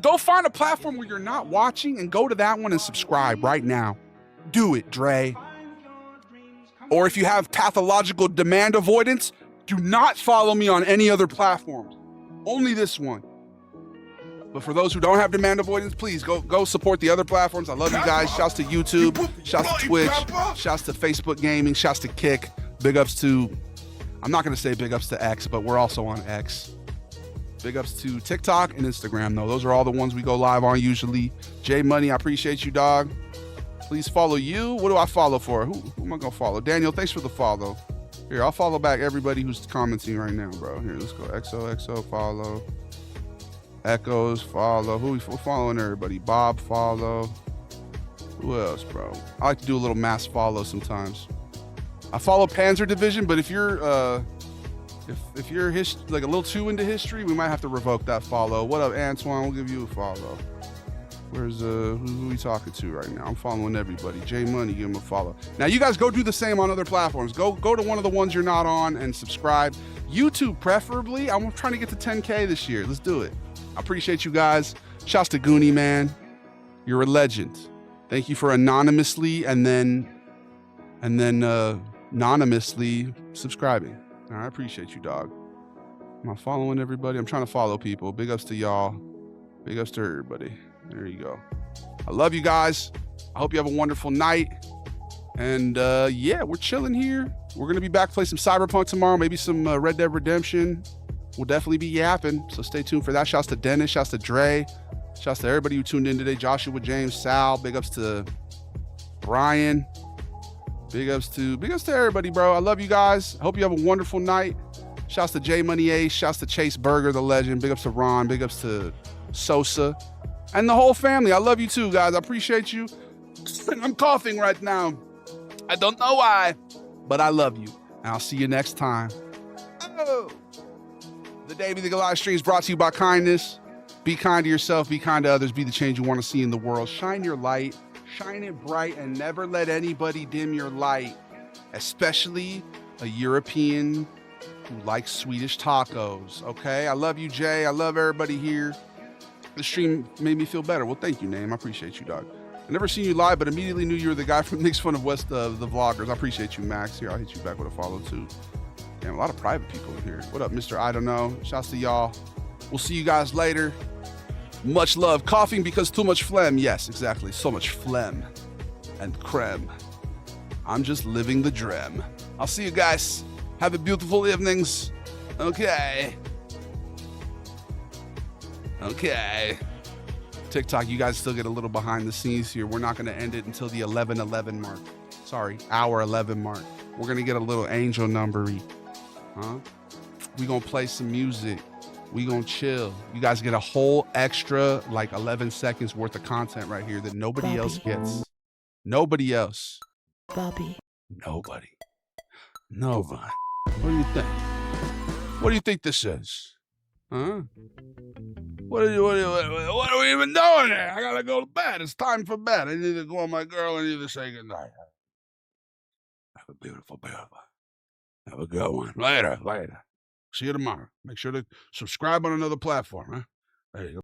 go find a platform where you're not watching and go to that one and subscribe right now. Do it, Dre. Or if you have pathological demand avoidance, do not follow me on any other platforms. Only this one. But for those who don't have demand avoidance, please go support the other platforms. I love you guys. Shouts to YouTube. Shouts to Twitch. Shouts to Facebook Gaming. Shouts to Kick. Big ups to, I'm not going to say big ups to X, but we're also on X. Big ups to TikTok and Instagram, though. Those are all the ones we go live on usually. J Money, I appreciate you, dog. Please follow you. What do I follow for? Who am I going to follow? Daniel, thanks for the follow. Here, I'll follow back everybody who's commenting right now, bro. Here, let's go. XOXO, follow. Echoes, follow. We're following everybody. Bob, follow. Who else, bro? I like to do a little mass follow sometimes. I follow Panzer Division, but if you're like a little too into history, we might have to revoke that follow. What up, Antoine? We'll give you a follow. Where's who we talking to right now? I'm following everybody. J Money, give him a follow. Now you guys go do the same on other platforms. Go to one of the ones you're not on and subscribe. YouTube preferably. I'm trying to get to 10K this year. Let's do it. I appreciate you guys. Shouts to Goonie, man. You're a legend. Thank you for anonymously and then anonymously subscribing. All right, I appreciate you, dog. Am I following everybody? I'm trying to follow people. Big ups to y'all. Big ups to everybody. There you go. I love you guys. I hope you have a wonderful night. And yeah, we're chilling here. We're going to be back to play some Cyberpunk tomorrow. Maybe some Red Dead Redemption. We'll definitely be yapping. So stay tuned for that. Shouts to Dennis. Shouts to Dre. Shouts to everybody who tuned in today. Joshua, James, Sal. Big ups to Brian. Big ups to everybody, bro. I love you guys. I hope you have a wonderful night. Shouts to J Money Ace. Shouts to Chase Berger, the legend. Big ups to Ron. Big ups to Sosa. And the whole family. I love you too, guys. I appreciate you. I'm coughing right now. I don't know why, but I love you. And I'll see you next time. Oh. The Davey the Goliath stream is brought to you by kindness. Be kind to yourself. Be kind to others. Be the change you want to see in the world. Shine your light. Shine it bright and never let anybody dim your light, especially a European who likes Swedish tacos. Okay, I love you, Jay. I love everybody here. The stream made me feel better. Well, thank you, Name. I appreciate you, dog. I never seen you live, but immediately knew you were the guy from Makes Fun of West of the Vloggers. I appreciate you, Max. Here, I'll hit you back with a follow too. Damn, a lot of private people in here. What up, Mr. I Don't Know? Shouts to y'all. We'll see you guys later. Much love. Coughing because too much phlegm. Yes, exactly. So much phlegm and creme. I'm just living the dream. I'll see you guys. Have a beautiful evenings. Okay. Okay. TikTok, you guys still get a little behind the scenes here. We're not going to end it until the 11:11 mark. Sorry, hour 11 mark. We're going to get a little angel number-y. Huh? We going to play some music. We going to chill. You guys get a whole extra, like 11 seconds worth of content right here that nobody else gets. Nobody else. Bobby. Nobody. Nobody. What do you think? What do you think this is? Huh? What are we even doing here? I gotta go to bed. It's time for bed. I need to go on my girl. I need to say goodnight. Have a beautiful, beautiful. Have a good one. Later. See you tomorrow. Make sure to subscribe on another platform, huh? There you go.